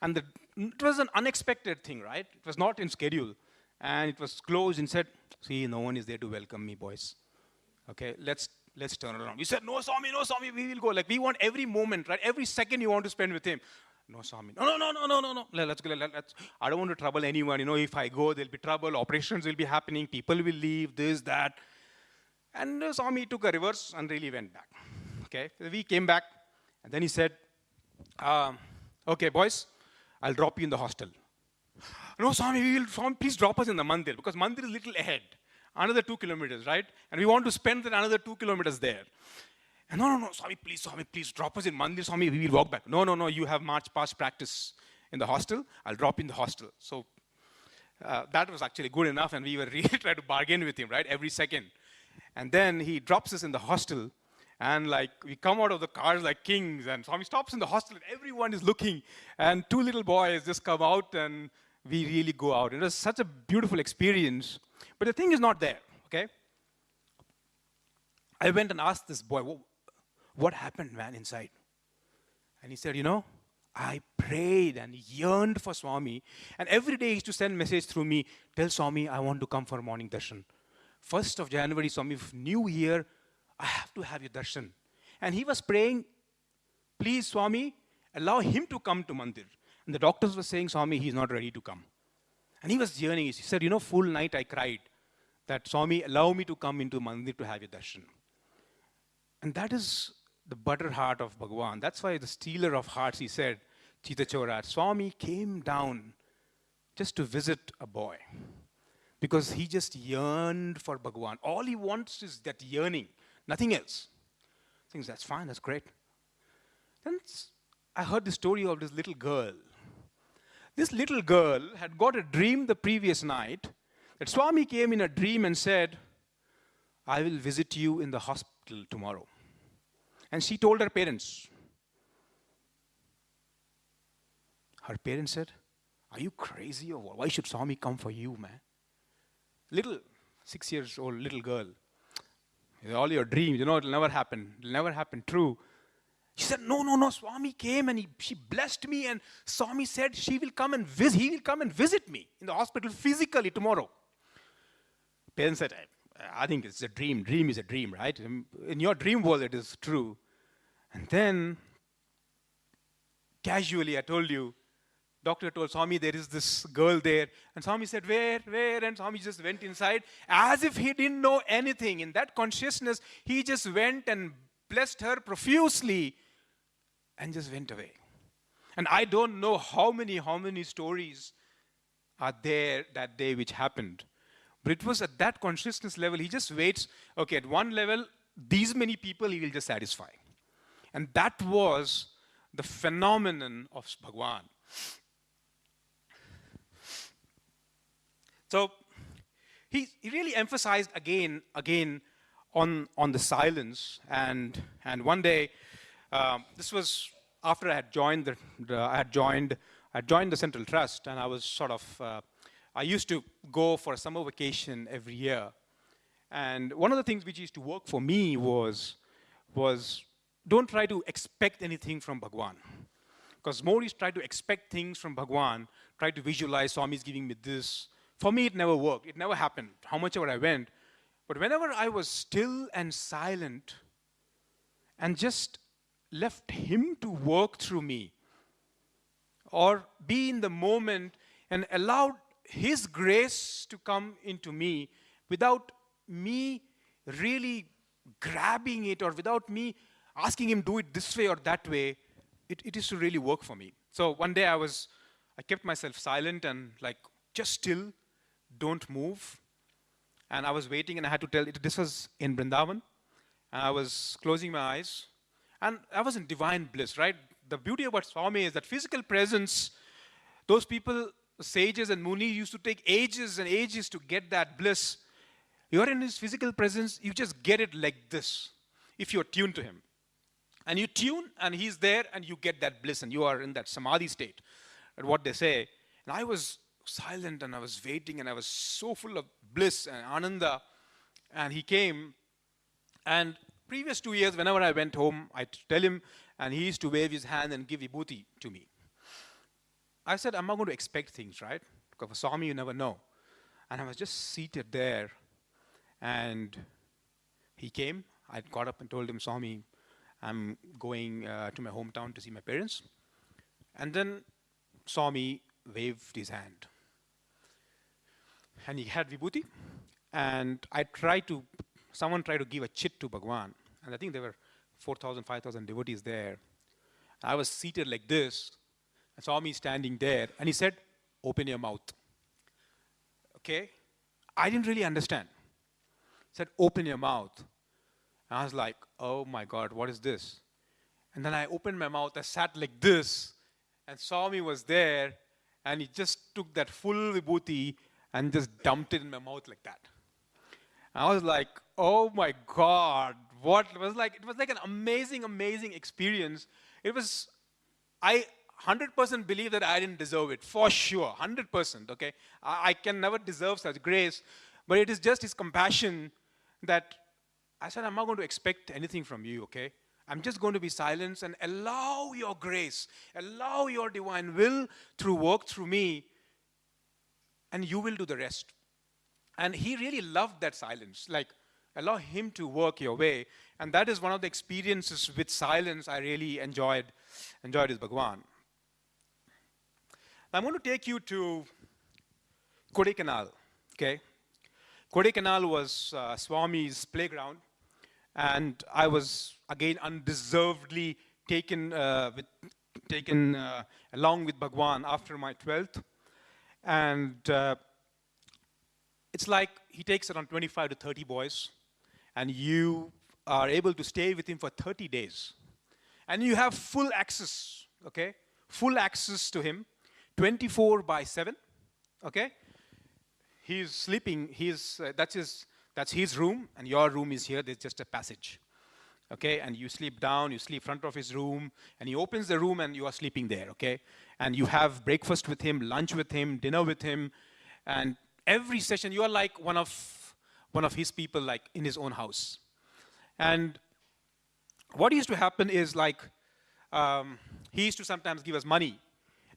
and it was an unexpected thing, right? It was not in schedule. And it was closed and said, see, no one is there to welcome me, boys. Okay, let's turn around. We said, no, Swami, we will go. Like, we want every moment, right? Every second you want to spend with him. No, Swami. No. Let's go. I don't want to trouble anyone. If I go, there'll be trouble. Operations will be happening. People will leave, this, that. And Swami took a reverse and really went back. Okay, we came back. And then he said, okay, boys, I'll drop you in the hostel. No, Swami, Swami, please drop us in the mandir, because mandir is a little ahead. Another 2 kilometers, right? And we want to spend another 2 kilometers there. And no, Swami, please drop us in mandir, Swami, we will walk back. No, you have much past practice in the hostel. I'll drop you in the hostel. So that was actually good enough, and we were really trying to bargain with him, right, every second. And then he drops us in the hostel, and like we come out of the cars like kings, and Swami stops in the hostel, and everyone is looking, and 2 little boys just come out, and we really go out. It was such a beautiful experience. But the thing is not there, okay? I went and asked this boy, what happened, man, inside? And he said, I prayed and yearned for Swami. And every day he used to send message through me, tell Swami, I want to come for morning darshan. 1st of January, Swami, New Year, I have to have your darshan. And he was praying, please, Swami, allow him to come to mandir. And the doctors were saying, Swami, he's not ready to come. And he was yearning. He said, full night I cried that, Swami, allow me to come into mandir to have your darshan. And that is the butter heart of Bhagavan. That's why the stealer of hearts, he said, Chita Chora, Swami came down just to visit a boy. Because he just yearned for Bhagavan. All he wants is that yearning, nothing else. Thinks, that's fine, that's great. Then I heard the story of this little girl. This little girl had got a dream the previous night that Swami came in a dream and said, I will visit you in the hospital tomorrow. And she told her parents. Her parents said, are you crazy or what? Why should Swami come for you, man? Little 6 years old little girl. All your dreams, it'll never happen. It'll never happen true. She said, no, Swami came and she blessed me, and Swami said he will come and visit me in the hospital physically tomorrow. Parents said, I think it's a dream. Dream is a dream, right? In your dream world, it is true. And then, casually, I told you, doctor told Swami, there is this girl there. And Swami said, where? And Swami just went inside as if he didn't know anything. In that consciousness, he just went and blessed her profusely and just went away. And I don't know how many stories are there that day which happened. But it was at that consciousness level, he just waits, okay, at one level, these many people he will just satisfy. And that was the phenomenon of Bhagwan. So he really emphasized again on the silence. And one day, this was after I had joined the Central Trust, and I was sort of I used to go for a summer vacation every year. And one of the things which used to work for me was don't try to expect anything from Bhagwan. Because more you try to expect things from Bhagwan, try to visualize Swami is giving me this. For me, it never worked. It never happened, how much ever I went. But whenever I was still and silent and just left him to work through me, or be in the moment and allowed his grace to come into me without me really grabbing it, or without me asking him do it this way or that way, it used to really work for me. So one day I kept myself silent and like just still, don't move. And I was waiting, and I had to tell it. This was in Vrindavan, and I was closing my eyes, and I was in divine bliss, right? The beauty about Swami is that physical presence, those people, sages and munis, used to take ages and ages to get that bliss. You're in his physical presence, you just get it like this, if you're tuned to him. And you tune, and he's there, and you get that bliss, and you are in that samadhi state, at what they say. And I was silent, and I was waiting, and I was so full of bliss and ananda. And he came, and previous 2 years, whenever I went home, I'd tell him, and he used to wave his hand and give vibhuti to me. I said, I'm not going to expect things, right? Because for Swami, you never know. And I was just seated there, and he came. I got up and told him, Swami, I'm going to my hometown to see my parents. And then Swami waved his hand. And he had vibhuti. And someone tried to give a chit to Bhagwan. And I think there were 4,000, 5,000 devotees there. I was seated like this, and Swami standing there, and he said, open your mouth. Okay? I didn't really understand. He said, open your mouth. And I was like, oh my God, what is this? And then I opened my mouth, I sat like this, and Swami was there, and he just took that full vibhuti and just dumped it in my mouth like that. And I was like, oh my God, what was like? It was like an amazing, amazing experience. I 100% believe that I didn't deserve it, for sure, 100%, okay? I can never deserve such grace, but it is just his compassion that I said, I'm not going to expect anything from you, okay? I'm just going to be silent and allow your grace, allow your divine will to work through me, and you will do the rest. And he really loved that silence, like allow him to work your way. And that is one of the experiences with silence I really enjoyed with Bhagwan. I'm going to take you to Kodaikanal, okay? Kodaikanal was Swami's playground, and I was, again, undeservedly taken along with Bhagwan after my 12th. And it's like he takes around 25 to 30 boys, and you are able to stay with him for 30 days. And you have full access, okay? Full access to him, 24/7, okay? He's sleeping, that's his room, and your room is here, there's just a passage. Okay, and you sleep down, you sleep front of his room, and he opens the room and you are sleeping there, okay? And you have breakfast with him, lunch with him, dinner with him, and every session you are like one of his people, like in his own house. And what used to happen is like, he used to sometimes give us money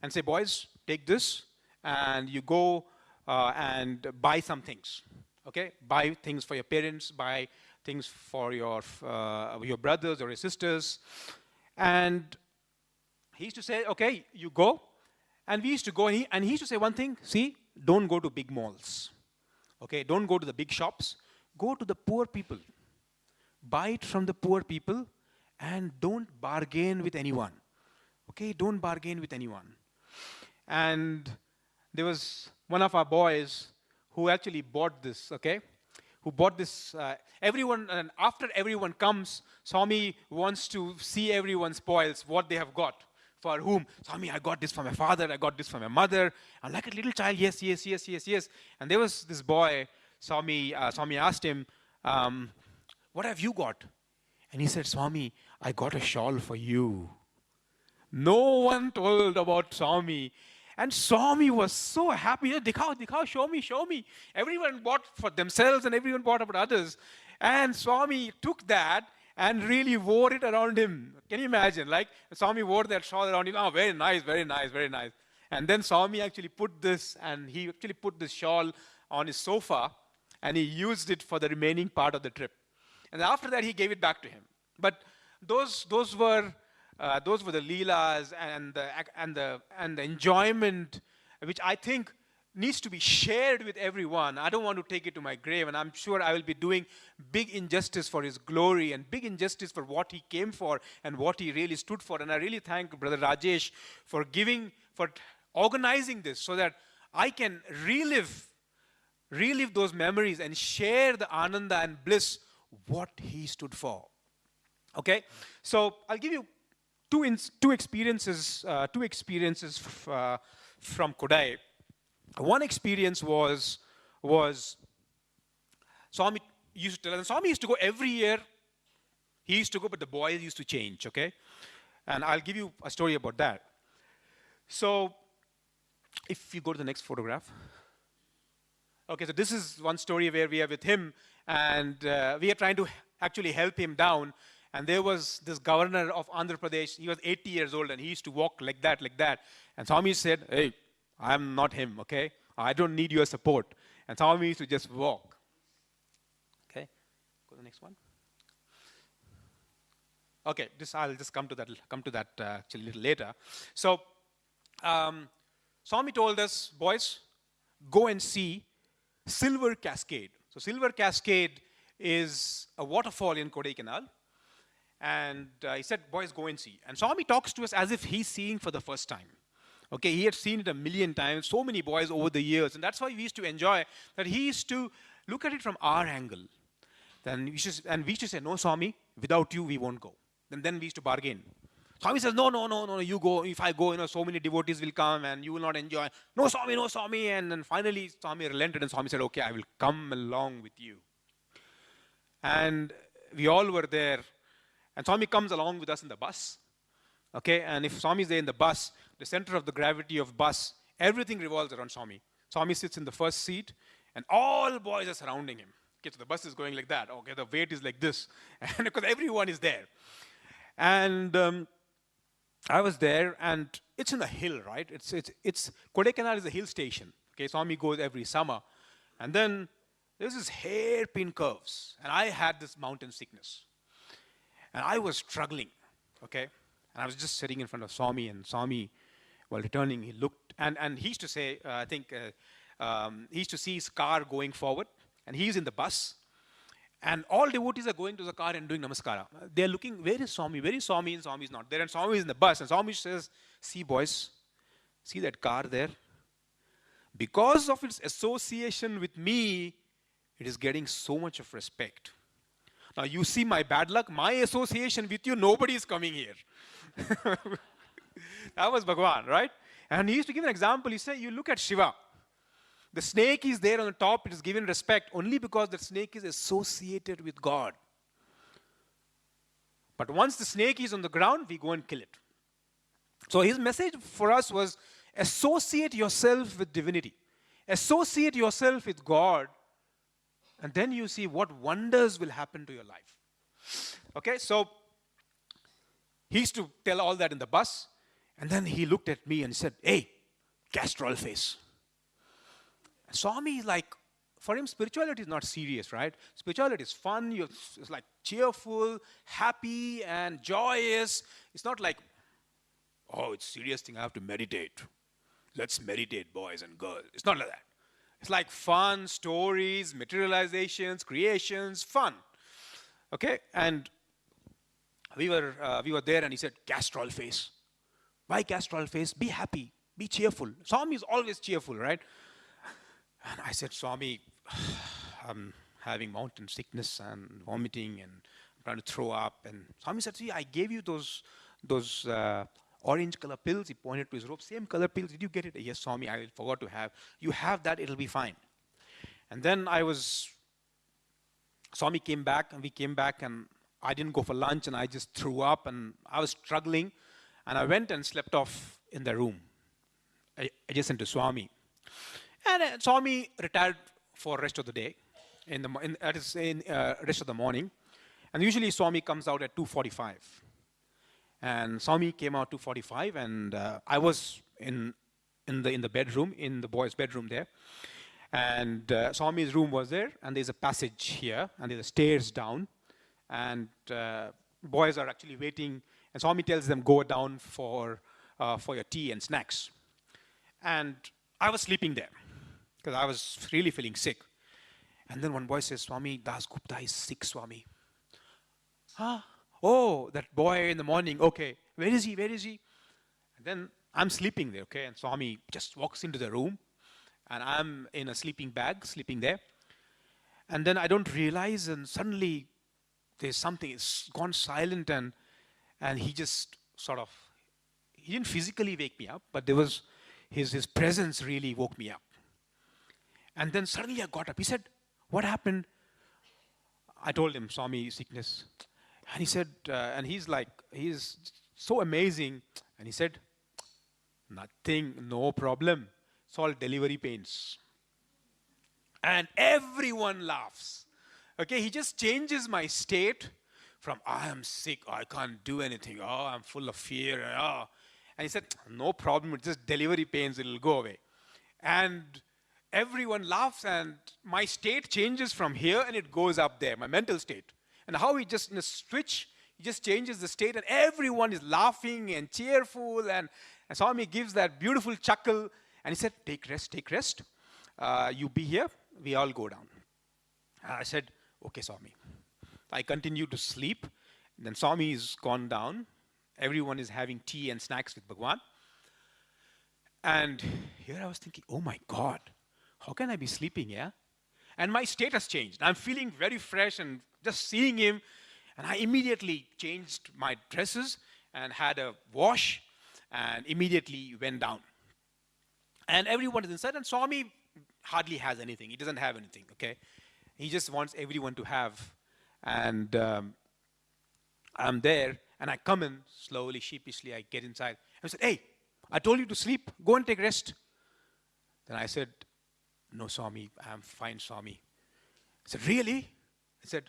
and say, boys, take this, and you go and buy some things, okay? Buy things for your parents, buy things for your brothers or your sisters. And he used to say, okay, you go, And we used to go, and he used to say one thing, see, don't go to big malls. Okay, don't go to the big shops. Go to the poor people. Buy it from the poor people and don't bargain with anyone. Okay, don't bargain with anyone. And there was one of our boys who actually bought this, okay? Who bought this, everyone, and after everyone comes, Swami wants to see everyone's spoils, what they have got. For whom? Swami, I got this for my father, I got this for my mother. And like a little child, yes, yes, yes, yes, yes. And there was this boy, Swami asked him, what have you got? And he said, Swami, I got a shawl for you. No one told about Swami. And Swami was so happy. Dikhao, show me. Everyone bought for themselves and everyone bought for others. And Swami took that and really wore it around him. Can you imagine? Like, Swami wore that shawl around him. Oh, very nice, very nice, very nice. And then Swami actually put this shawl on his sofa and he used it for the remaining part of the trip. And after that, he gave it back to him. But those were the leelas and the enjoyment, which I think needs to be shared with everyone. I don't want to take it to my grave, and I'm sure I will be doing big injustice for his glory and big injustice for what he came for and what he really stood for. And I really thank Brother Rajesh for organizing this so that I can relive those memories and share the ananda and bliss what he stood for. Okay, so I'll give you two experiences from Kodai. One experience was Swami used to tell us, and Swami used to go every year. He used to go, but the boys used to change. Okay, and I'll give you a story about that. So, if you go to the next photograph. Okay, so this is one story where we are with him, and we are trying to actually help him down. And there was this governor of Andhra Pradesh. He was 80 years old, and he used to walk like that. And Swami said, hey, I'm not him, okay? I don't need your support. And Swami used to just walk. Okay, go to the next one. Okay, I'll just come to that actually a little later. So, Swami told us, boys, go and see Silver Cascade. So Silver Cascade is a waterfall in Kodaikanal. And he said, boys, go and see. And Swami talks to us as if he's seeing for the first time. Okay, he had seen it a million times, so many boys over the years. And that's why we used to enjoy that he used to look at it from our angle. And we used to say, no, Swami, without you, we won't go. And then we used to bargain. Swami says, no, you go. If I go, so many devotees will come and you will not enjoy. No, Swami. And then finally, Swami relented and Swami said, okay, I will come along with you. And we all were there. And Swami comes along with us in the bus. Okay, and if Swami is there in the bus, the center of the gravity of bus, everything revolves around Swami. Swami sits in the first seat, and all boys are surrounding him. Okay, so the bus is going like that. Okay, the weight is like this. And because everyone is there. And I was there, and it's in a hill, right? It's Kodaikanal is a hill station. Okay, Swami goes every summer. And then there's this hairpin curves. And I had this mountain sickness. And I was struggling, okay? And I was just sitting in front of Swami, and Swami, while returning, he looked, and he used to say, he used to see his car going forward, and he's in the bus, and all devotees are going to the car and doing namaskara. They're looking, where is Swami? Where is Swami? And Swami is not there, and Swami is in the bus, and Swami says, see boys, see that car there? Because of its association with me, it is getting so much of respect. Now, you see my bad luck, my association with you, nobody is coming here. That was Bhagavan, right? And he used to give an example. He said, you look at Shiva. The snake is there on the top. It is given respect only because the snake is associated with God. But once the snake is on the ground, we go and kill it. So his message for us was, associate yourself with divinity. Associate yourself with God. And then you see what wonders will happen to your life. Okay, so he used to tell all that in the bus. And then he looked at me and said, hey, castrol face. Swami is like, for him, spirituality is not serious, right? Spirituality is fun. It's like cheerful, happy, and joyous. It's not like, oh, it's a serious thing. I have to meditate. let's meditate, boys and girls. It's not like that. It's like fun, stories, materializations, creations, fun. Okay, and we were there, and he said, castrol face. Why castrol face? Be happy, be cheerful. Swami is always cheerful, right? And I said, Swami, I'm having mountain sickness and vomiting, and I'm trying to throw up. And Swami said, see, I gave you those orange color pills. He pointed to his robe, same color pills. Did you get it? Yes, Swami, I forgot to have. You have that, it'll be fine. And then Swami came back, and we came back, and I didn't go for lunch, and I just threw up, and I was struggling. And I went and slept off in the room adjacent to Swami. And Swami retired for rest of the day, rest of the morning. And usually Swami comes out at 2:45. And Swami came out 2:45, and I was in the bedroom, in the boys' bedroom there. And Swami's room was there, and there's a passage here, and there's stairs down. And boys are actually waiting, and Swami tells them, go down for your tea and snacks. And I was sleeping there, because I was really feeling sick. And then one boy says, Swami, Das Gupta is sick, Swami. Huh? Oh, that boy in the morning, okay. Where is he? Where is he? And then I'm sleeping there, okay? And Swami just walks into the room, and I'm in a sleeping bag, sleeping there. And then I don't realize, and suddenly there's something, it's gone silent, and he just sort of, he didn't physically wake me up, but there was, his presence really woke me up. And then suddenly I got up. He said, what happened? I told him, Swami, sickness. And he said, and he's so amazing. And he said, nothing, no problem. It's all delivery pains. And everyone laughs. Okay, he just changes my state from, I am sick, I can't do anything, oh, I'm full of fear. Oh. And he said, no problem, it's just delivery pains, it'll go away. And everyone laughs, and my state changes from here, and it goes up there, my mental state. And how he just, in a switch, he just changes the state, and everyone is laughing and cheerful, and Swami gives that beautiful chuckle, and he said, take rest, you be here, we all go down. And I said, okay, Swami. I continue to sleep, and then Swami is gone down, everyone is having tea and snacks with Bhagwan. And here I was thinking, oh my God, how can I be sleeping here? And my state has changed. I'm feeling very fresh, and just seeing him, and I immediately changed my dresses and had a wash, and immediately went down. And everyone is inside, and Swami hardly has anything. He doesn't have anything, okay? He just wants everyone to have. And I'm there, and I come in slowly, sheepishly, I get inside. And I said, hey, I told you to sleep, go and take rest. Then I said, no, Swami, I'm fine, Swami. I said, really? He said,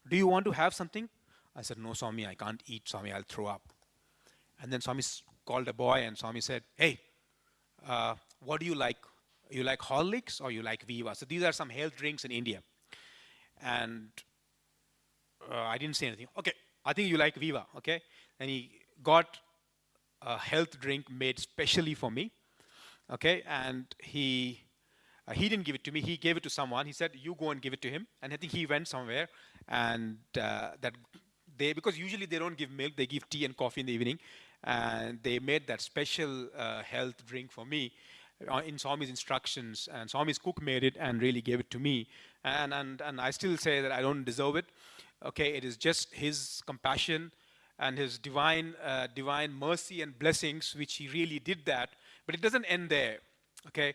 do you want to have something? I said, no, Swami, I can't eat, Swami, I'll throw up. And then Swami called a boy, and Swami said, hey, what do you like? You like Horlicks or you like Viva? So these are some health drinks in India. And I didn't say anything. Okay, I think you like Viva, okay? And he got a health drink made specially for me, okay? And he didn't give it to me. He gave it to someone. He said, you go and give it to him. And I think he went somewhere. And because usually they don't give milk, they give tea and coffee in the evening. And they made that special health drink for me in Swami's instructions. And Swami's cook made it and really gave it to me. And I still say that I don't deserve it. Okay, it is just his compassion and his divine mercy and blessings, which he really did that. But it doesn't end there. Okay.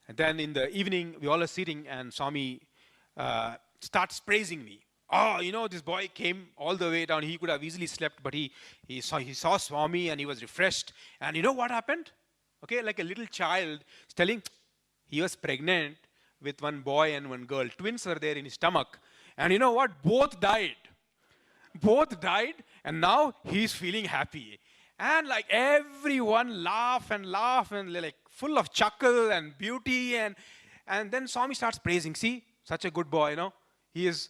And then in the evening, we all are sitting, and Swami starts praising me. Oh, this boy came all the way down. He could have easily slept, but he saw Swami, and he was refreshed. And you know what happened? Okay, like a little child is telling, he was pregnant with one boy and one girl. Twins were there in his stomach. And you know what? Both died. Both died, and now he's feeling happy. And like everyone laugh and like full of chuckle and beauty. And then Swami starts praising. See, such a good boy, He has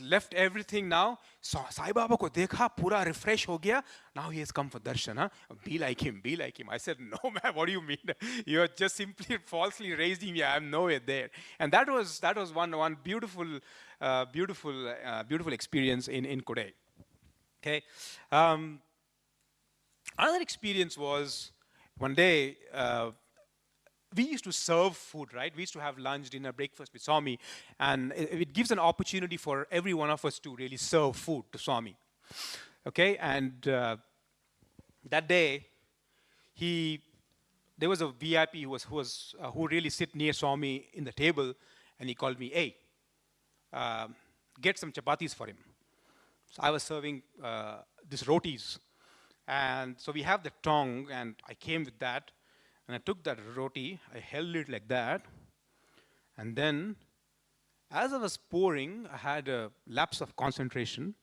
left everything now. So Sai Baba ko dekha, pura refresh ho gaya. Now he has come for darshan. Huh? Be like him, be like him. I said, no, man, what do you mean? You are just simply falsely raising me. I am nowhere there. And that was one beautiful experience in Kodai. Okay. Another experience was one day. We used to serve food, right? We used to have lunch, dinner, breakfast with Swami, and it gives an opportunity for every one of us to really serve food to Swami. Okay, and that day, there was a VIP who really sit near Swami in the table, and he called me, hey, get some chapatis for him. So I was serving these rotis, and so we have the tongue, and I came with that. And I took that roti, I held it like that, and then as I was pouring, I had a lapse of concentration.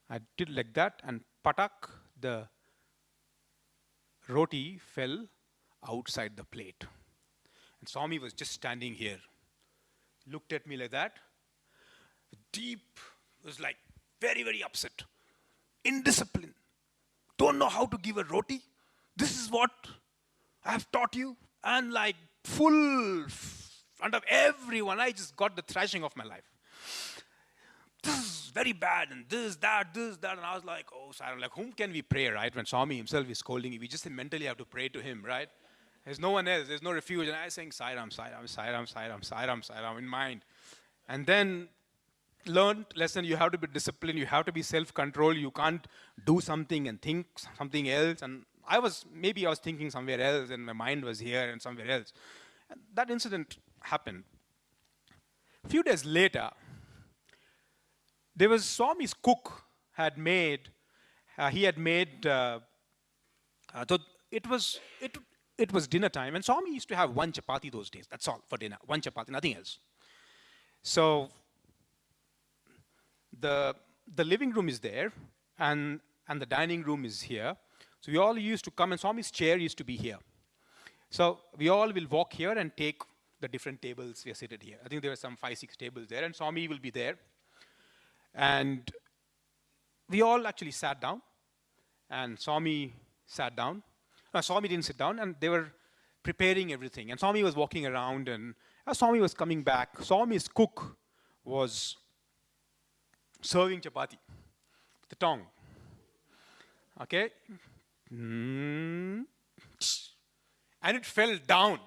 I did like that, and patak, the roti fell outside the plate. And Swami was just standing here, looked at me like that, was like very, very upset, indiscipline, don't know how to give a roti. This is what I have taught you, and like full front of everyone, I just got the thrashing of my life. This is very bad, and this, that, and I was like, oh, Sai, like, whom can we pray, right? When Swami himself is scolding me, we just mentally have to pray to him, right? There's no one else, there's no refuge, and I was saying, Sai Ram, Sai Ram, Sai Ram, Sai Ram, Sai Ram, Sai Ram in mind. And then learned lesson, you have to be disciplined, you have to be self-controlled, you can't do something and think something else, and I was thinking somewhere else, and my mind was here and somewhere else. And that incident happened. A few days later, there was Swami's cook he had made, so it was dinner time, and Swami used to have one chapati those days, that's all for dinner, one chapati, nothing else. So the living room is there, and the dining room is here. So we all used to come, and Swami's chair used to be here. So we all will walk here and take the different tables. We are seated here. I think there are some 5-6 tables there, and Swami will be there. And we all actually sat down, and Swami sat down. No, Swami didn't sit down, and they were preparing everything. And Swami was walking around, and as Swami was coming back, Swami's cook was serving chapati, the tongue. Okay? And it fell down.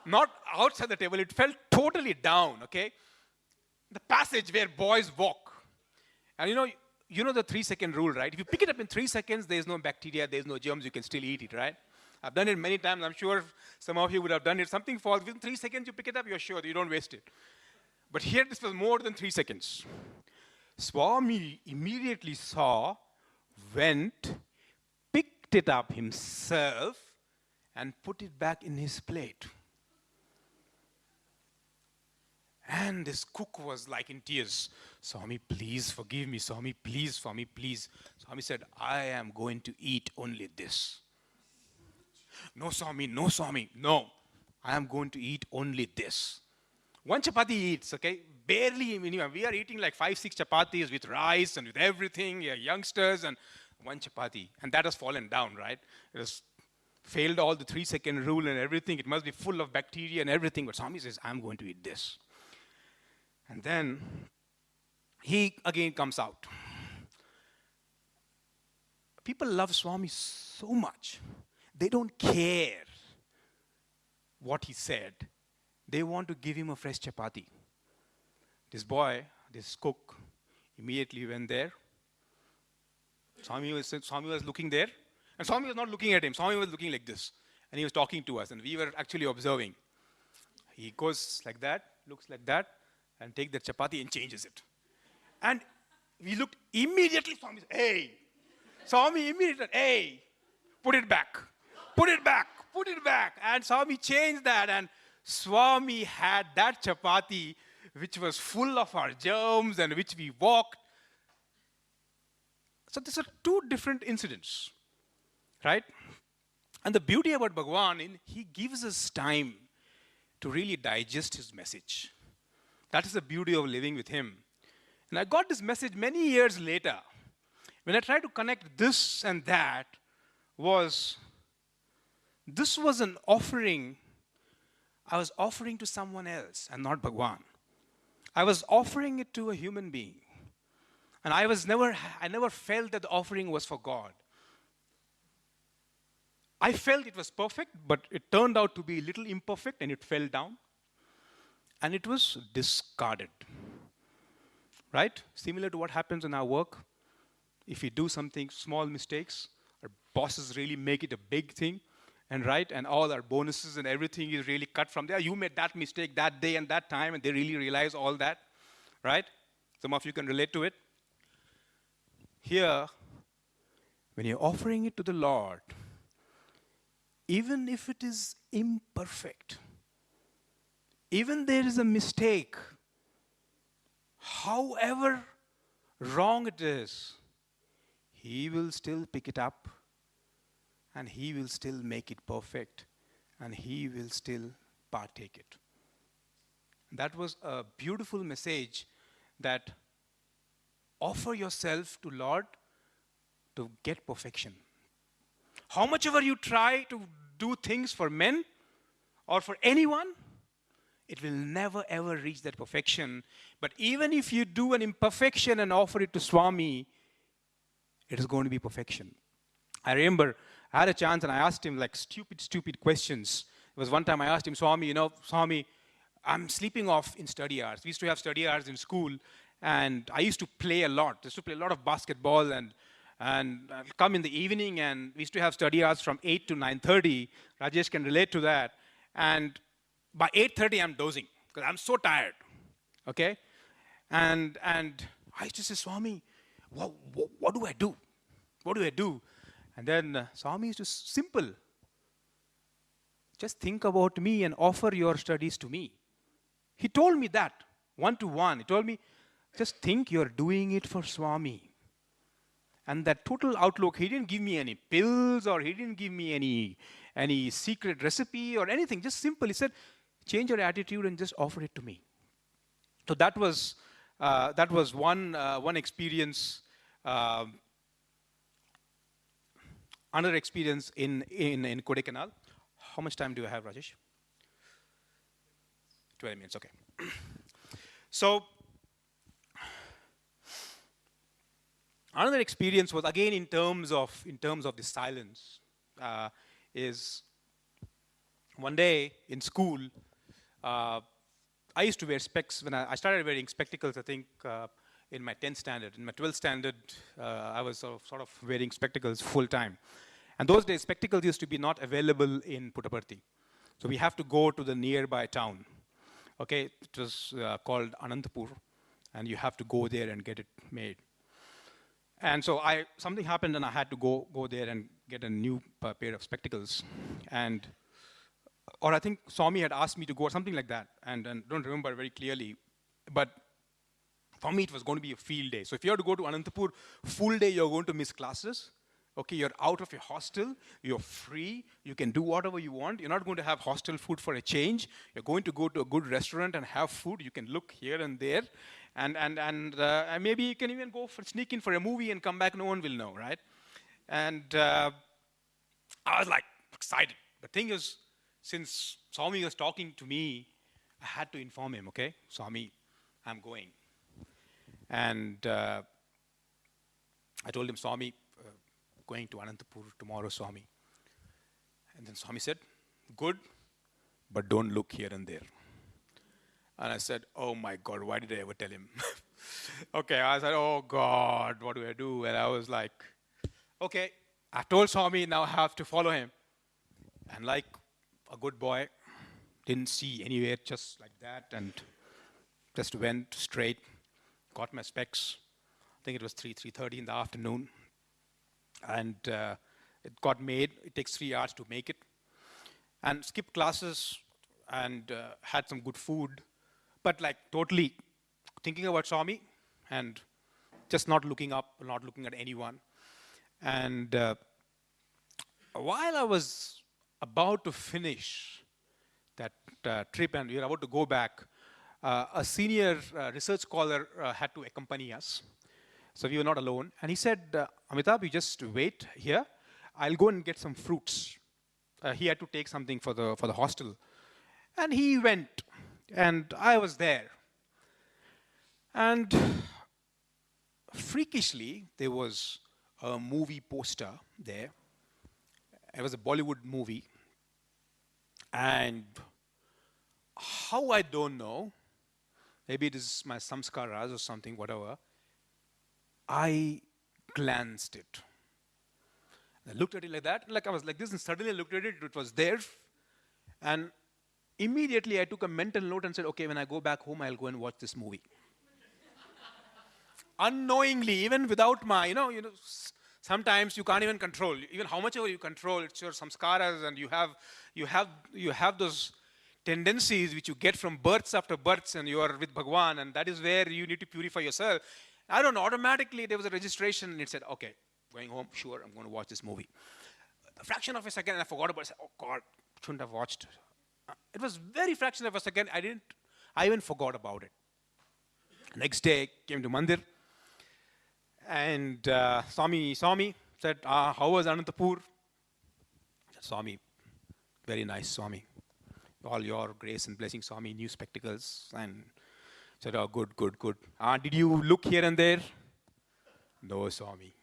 Not outside the table, it fell totally down, okay? The passage where boys walk. And you know the 3-second rule, right? If you pick it up in 3 seconds, there's no bacteria, there's no germs, you can still eat it, right? I've done it many times. I'm sure some of you would have done it. Something falls, within 3 seconds you pick it up, you're sure, you don't waste it. But here this was more than 3 seconds. Swami immediately saw, went, picked it up himself, and put it back in his plate. And this cook was like in tears. Swami, please forgive me. Swami, please, Swami, please. Swami said, I am going to eat only this. No, Swami, no, Swami, no. I am going to eat only this. One chapati eats, okay? Barely, we are eating like 5-6 chapatis with rice and with everything, youngsters, and one chapati. And that has fallen down, right? It has failed all the 3-second rule and everything. It must be full of bacteria and everything. But Swami says, I'm going to eat this. And then he again comes out. People love Swami so much. They don't care what he said. They want to give him a fresh chapati. This boy, this cook, immediately went there. Swami was looking there. And Swami was not looking at him. Swami was looking like this. And he was talking to us. And we were actually observing. He goes like that, looks like that, and takes the chapati and changes it. And we looked immediately, Swami said, hey. Swami immediately said, hey, put it back. Put it back. Put it back. And Swami changed that. And Swami had that chapati which was full of our germs and which we walked. So these are two different incidents, right? And the beauty about Bhagwan, he gives us time to really digest his message. That is the beauty of living with him. And I got this message many years later. When I tried to connect this and that, this was an offering I was offering to someone else and not Bhagwan. I was offering it to a human being. And I never felt that the offering was for God. I felt it was perfect, but it turned out to be a little imperfect and it fell down. And it was discarded. Right? Similar to what happens in our work. If we do something, small mistakes, our bosses really make it a big thing. And all our bonuses and everything is really cut from there. You made that mistake that day and that time, and they really realize all that. Right? Some of you can relate to it. Here, when you're offering it to the Lord, even if it is imperfect, even there is a mistake, however wrong it is, He will still pick it up and He will still make it perfect and He will still partake it. That was a beautiful message, that offer yourself to Lord to get perfection. How much ever you try to do things for men or for anyone, it will never ever reach that perfection. But even if you do an imperfection and offer it to Swami, it is going to be perfection. I remember I had a chance and I asked him like stupid questions. There was one time I asked him, Swami, Swami, I'm sleeping off in study hours. We used to have study hours in school, and I used to play a lot. I used to play a lot of basketball, and I'll come in the evening, and we used to have study hours from 8 to 9:30. Rajesh can relate to that. And by 8:30, I'm dozing because I'm so tired. Okay? And I used to say, Swami, what do I do? What do I do? And then Swami used to simple. Just think about me and offer your studies to me. He told me that, one-to-one. He told me, just think you're doing it for Swami. And that total outlook, he didn't give me any pills or he didn't give me any secret recipe or anything. Just simple. He said, change your attitude and just offer it to me. So that was one experience. Another experience in Kodaikanal. How much time do you have, Rajesh? 20 minutes, okay. So, another experience was again in terms of the silence. Is one day in school, I used to wear specs when I started wearing spectacles. I think in my 10th standard. In my 12th standard, I was sort of wearing spectacles full time. And those days, spectacles used to be not available in Puttaparthi. So we have to go to the nearby town. Okay, it was called Anantapur, and you have to go there and get it made. And so something happened, and I had to go there and get a new pair of spectacles. Or I think Swami had asked me to go, or something like that, and don't remember very clearly. But for me, it was going to be a field day. So if you have to go to Anantapur, full day, you're going to miss classes. Okay, you're out of your hostel, you're free, you can do whatever you want. You're not going to have hostel food for a change. You're going to go to a good restaurant and have food. You can look here and there. And maybe you can even sneak in for a movie and come back, no one will know, right? And I was like excited. The thing is, since Swami was talking to me, I had to inform him, okay, Swami, I'm going. And I told him, Swami, going to Anantapur tomorrow, Swami. And then Swami said, good, but don't look here and there. And I said, oh my God, why did I ever tell him? Okay, I said, oh God, what do I do? And I was like, okay, I told Swami, now I have to follow him. And like a good boy, didn't see anywhere, just like that, and just went straight, got my specs. I think it was 3:30 in the afternoon. And it got made. It takes 3 hours to make it. And skipped classes and had some good food. But like totally thinking about Swami and just not looking up, not looking at anyone. And while I was about to finish that trip and we were about to go back, a senior research scholar had to accompany us. So we were not alone. And he said, Amitabh, you just wait here. I'll go and get some fruits. He had to take something for the hostel. And he went. And I was there. And freakishly, there was a movie poster there. It was a Bollywood movie. And how, I don't know, maybe it is my samskaras or something, whatever, I glanced it. I looked at it like that, like I was like this, and suddenly I looked at it, it was there. And immediately I took a mental note and said, okay, when I go back home, I'll go and watch this movie. Unknowingly, even without my, sometimes you can't even control. Even how much ever you control, it's your samskaras, and you have those tendencies which you get from births after births, and you are with Bhagwan, and that is where you need to purify yourself. I don't know, automatically there was a registration, and it said, okay, going home, sure, I'm going to watch this movie. A fraction of a second, and I forgot about it. I said, oh God, shouldn't have watched. It was very fraction of a second. I even forgot about it. Next day, came to Mandir, and Swami saw me, said, how was Anantapur? I said, Swami, very nice, Swami. All your grace and blessing, Swami, new spectacles. And said, oh, good, good, good. Did you look here and there? No, Swami.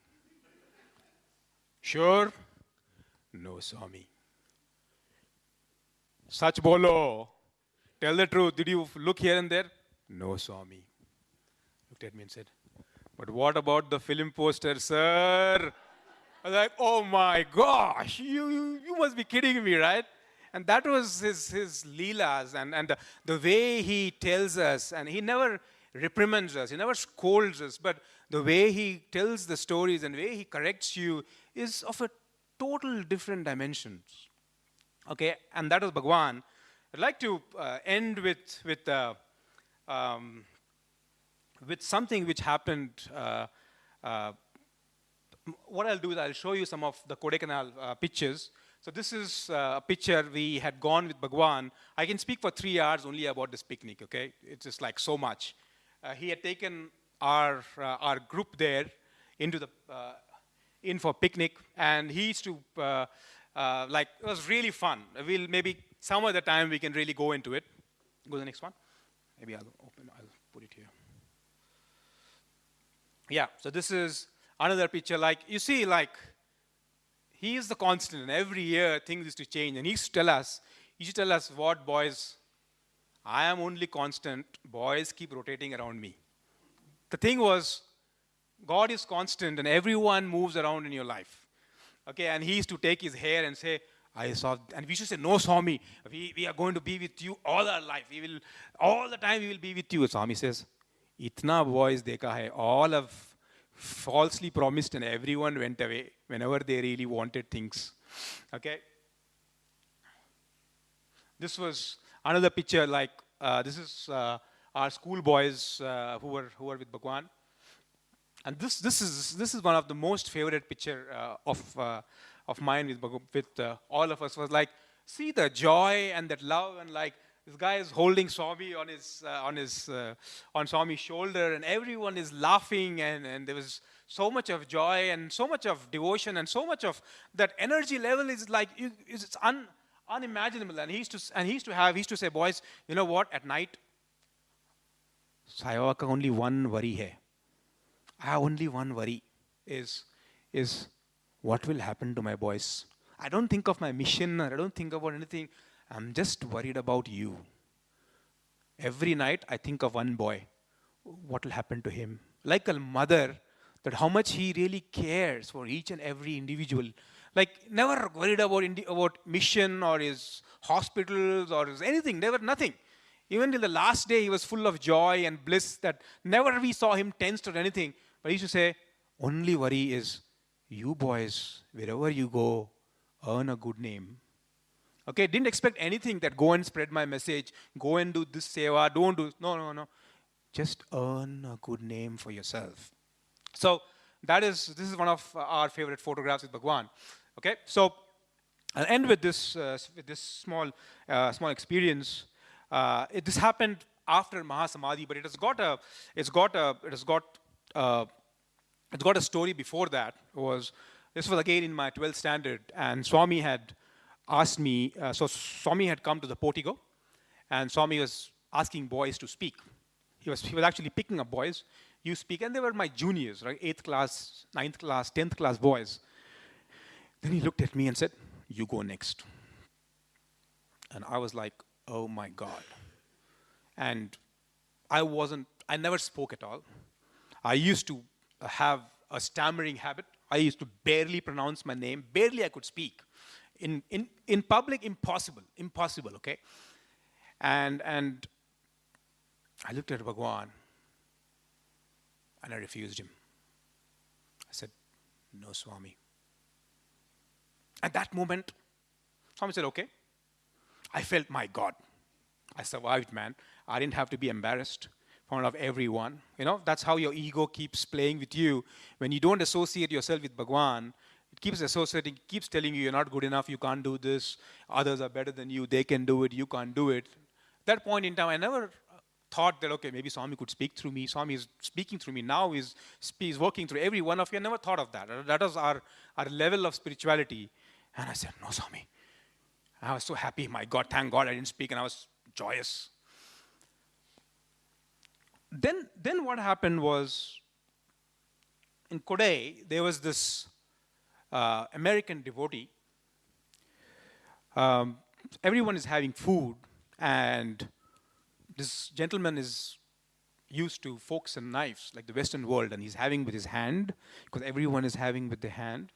Sure? No, Swami. Sach bolo. Tell the truth. Did you look here and there? No, Swami. Looked at me and said, but what about the film poster, sir? I was like, oh my gosh, you must be kidding me, right? And that was his leelas, and the way he tells us, and he never reprimands us, he never scolds us, but the way he tells the stories and the way he corrects you is of a total different dimensions. Okay, and that was Bhagwan. I'd like to end with something which happened. What I'll do is I'll show you some of the Kodaikanal pictures. So this is a picture we had gone with Bhagwan. I can speak for 3 hours only about this picnic, okay? It's just like so much. He had taken our group there into the in for picnic, and he used to it was really fun. We'll maybe some other time we can really go into it. Go to the next one. Maybe I'll put it here. Yeah, so this is another picture. Like you see, like he is the constant, and every year things used to change. And he used to tell us, what boys, I am only constant, boys keep rotating around me. The thing was, God is constant and everyone moves around in your life. Okay, and he used to take his hair and say, I saw, and we should say, no, Swami, we are going to be with you all our life. All the time we will be with you. Swami says, itna boys dekha hai, all have falsely promised and everyone went away whenever they really wanted things. Okay. This was another picture, like this is our school boys who were with Bhagwan. And this is one of the most favorite picture of mine with all of us. Was like, see the joy and that love, and like this guy is holding Swami on Swami's shoulder, and everyone is laughing, and there was so much of joy and so much of devotion and so much of that energy level is like it's unimaginable. And he used to say, boys, you know what? At night, Sai ka only one worry hai. I have only one worry is what will happen to my boys. I don't think of my mission, or I don't think about anything. I'm just worried about you. Every night I think of one boy. What will happen to him? Like a mother, that how much he really cares for each and every individual. Like never worried about mission or his hospitals or his anything, never nothing. Even till the last day he was full of joy and bliss that never we saw him tensed or anything. But he used to say, only worry is you boys, wherever you go, earn a good name. Okay, didn't expect anything that go and spread my message, go and do this seva, don't do, no. Just earn a good name for yourself. So this is one of our favorite photographs with Bhagwan. Okay, so I'll end with this small experience. This happened after Mahasamadhi, but it's got a story before that. This was again in my 12th standard, and Swami had asked me. So Swami had come to the portico, and Swami was asking boys to speak. He was actually picking up boys. You speak, and they were my juniors, right? 8th class, 9th class, 10th class boys. Then he looked at me and said, "You go next." And I was like, "Oh my God." And I never spoke at all. I used to have a stammering habit. I used to barely pronounce my name. Barely I could speak. In public, impossible, okay? And I looked at Bhagwan and I refused him. I said, "No, Swami." At that moment, Swami said, "Okay." I felt, my God, I survived, man. I didn't have to be embarrassed in front of everyone. You know, that's how your ego keeps playing with you. When you don't associate yourself with Bhagwan, it keeps associating, keeps telling you you're not good enough, you can't do this, others are better than you, they can do it, you can't do it. At that point in time, I never thought that, okay, maybe Swami could speak through me. Swami is speaking through me. Now he's working through every one of you. I never thought of that. That was our level of spirituality. And I said, "No, Swami." I was so happy. My God, thank God I didn't speak, and I was joyous. Then what happened was, in Kodai, there was this American devotee. Everyone is having food, and this gentleman is used to forks and knives, like the Western world, and he's having with his hand, because everyone is having with their hand.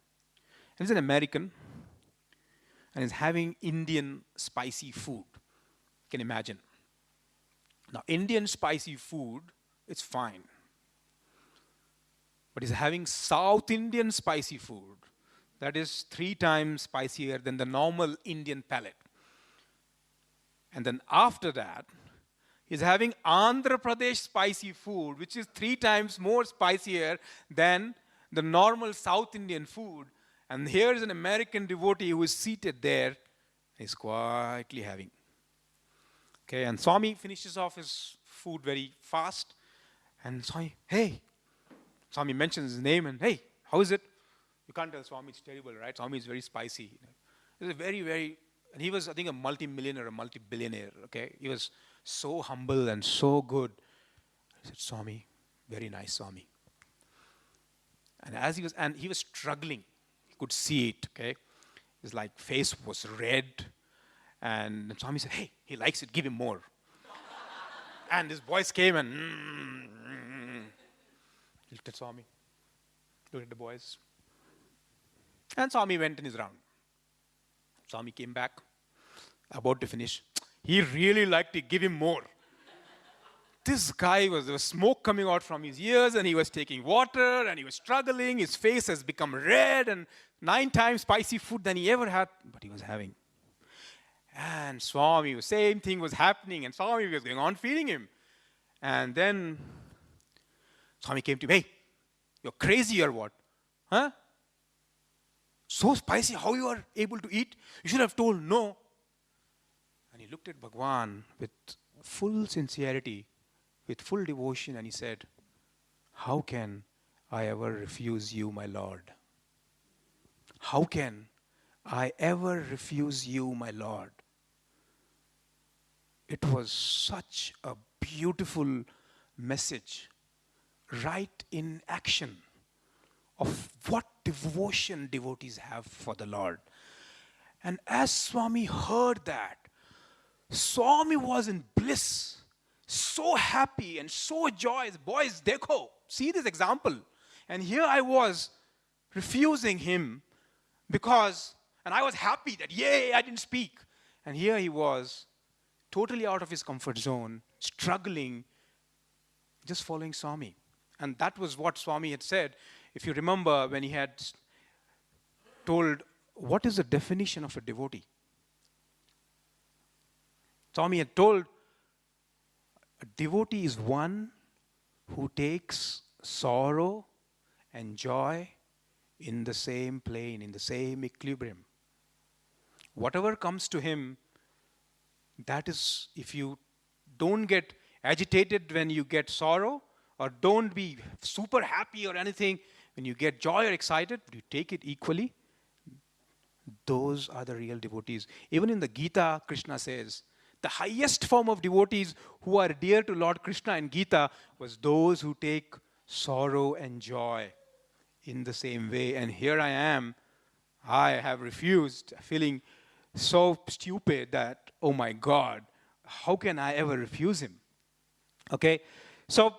And he's an American, and he's having Indian spicy food. You can imagine. Now, Indian spicy food, it's fine. But he's having South Indian spicy food. That is 3 times spicier than the normal Indian palate. And then after that, he's having Andhra Pradesh spicy food, which is 3 times more spicier than the normal South Indian food. And here is an American devotee who is seated there. He's quietly having. Okay, and Swami finishes off his food very fast. And Swami, "Hey." Swami mentions his name and, "Hey, how is it?" You can't tell Swami it's terrible, right? Swami is very spicy. He's a very, very, and he was, I think, a multi-millionaire, a multi-billionaire, okay? He was so humble and so good. I said, "Swami, very nice, Swami." And he was struggling. Could see it, okay? His face was red. And Swami said, "Hey, he likes it, give him more." And his boys came and he looked at Swami, looked at the boys. And Swami went in his round. Swami came back, about to finish. "He really liked it, give him more." This guy there was smoke coming out from his ears, and he was taking water, and he was struggling. His face has become red, and 9 times spicy food than he ever had, but he was having. And Swami, the same thing was happening, and Swami was going on feeding him. And then Swami came to me, "Hey, you're crazy or what? Huh? So spicy, how you are able to eat? You should have told no." And he looked at Bhagwan with full sincerity, with full devotion, and he said, "How can I ever refuse you, my Lord? How can I ever refuse you, my Lord?" It was such a beautiful message, right in action, of what devotion devotees have for the Lord. And as Swami heard that, Swami was in bliss, so happy and so joyous. Boys, dekho, see this example. And here I was refusing him and I was happy that, yay, I didn't speak. And here he was, totally out of his comfort zone, struggling, just following Swami. And that was what Swami had said. If you remember when he had told, what is the definition of a devotee? Swami had told, a devotee is one who takes sorrow and joy in the same plane, in the same equilibrium. Whatever comes to him, that is, if you don't get agitated when you get sorrow, or don't be super happy or anything when you get joy or excited, but you take it equally. Those are the real devotees. Even in the Gita, Krishna says, the highest form of devotees who are dear to Lord Krishna in Gita was those who take sorrow and joy in the same way. And here I am, I have refused, feeling so stupid that, oh my God, how can I ever refuse him? Okay, so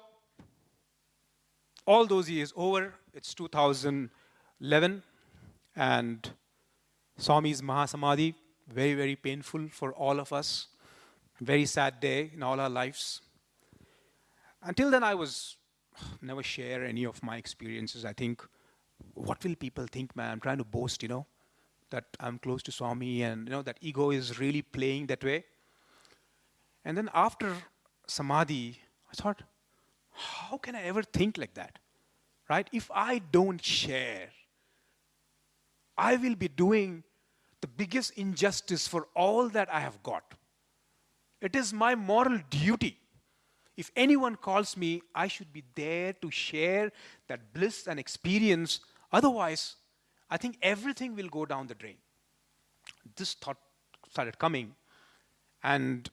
all those years over, it's 2011, and Swami's Mahasamadhi, very, very painful for all of us. Very sad day in all our lives. Until then, I was never share any of my experiences. I think, what will people think, man? I'm trying to boast, that I'm close to Swami, and that ego is really playing that way. And then after Samadhi, I thought, how can I ever think like that? Right? If I don't share, I will be doing the biggest injustice for all that I have got. It is my moral duty. If anyone calls me, I should be there to share that bliss and experience. Otherwise, I think everything will go down the drain. This thought started coming. And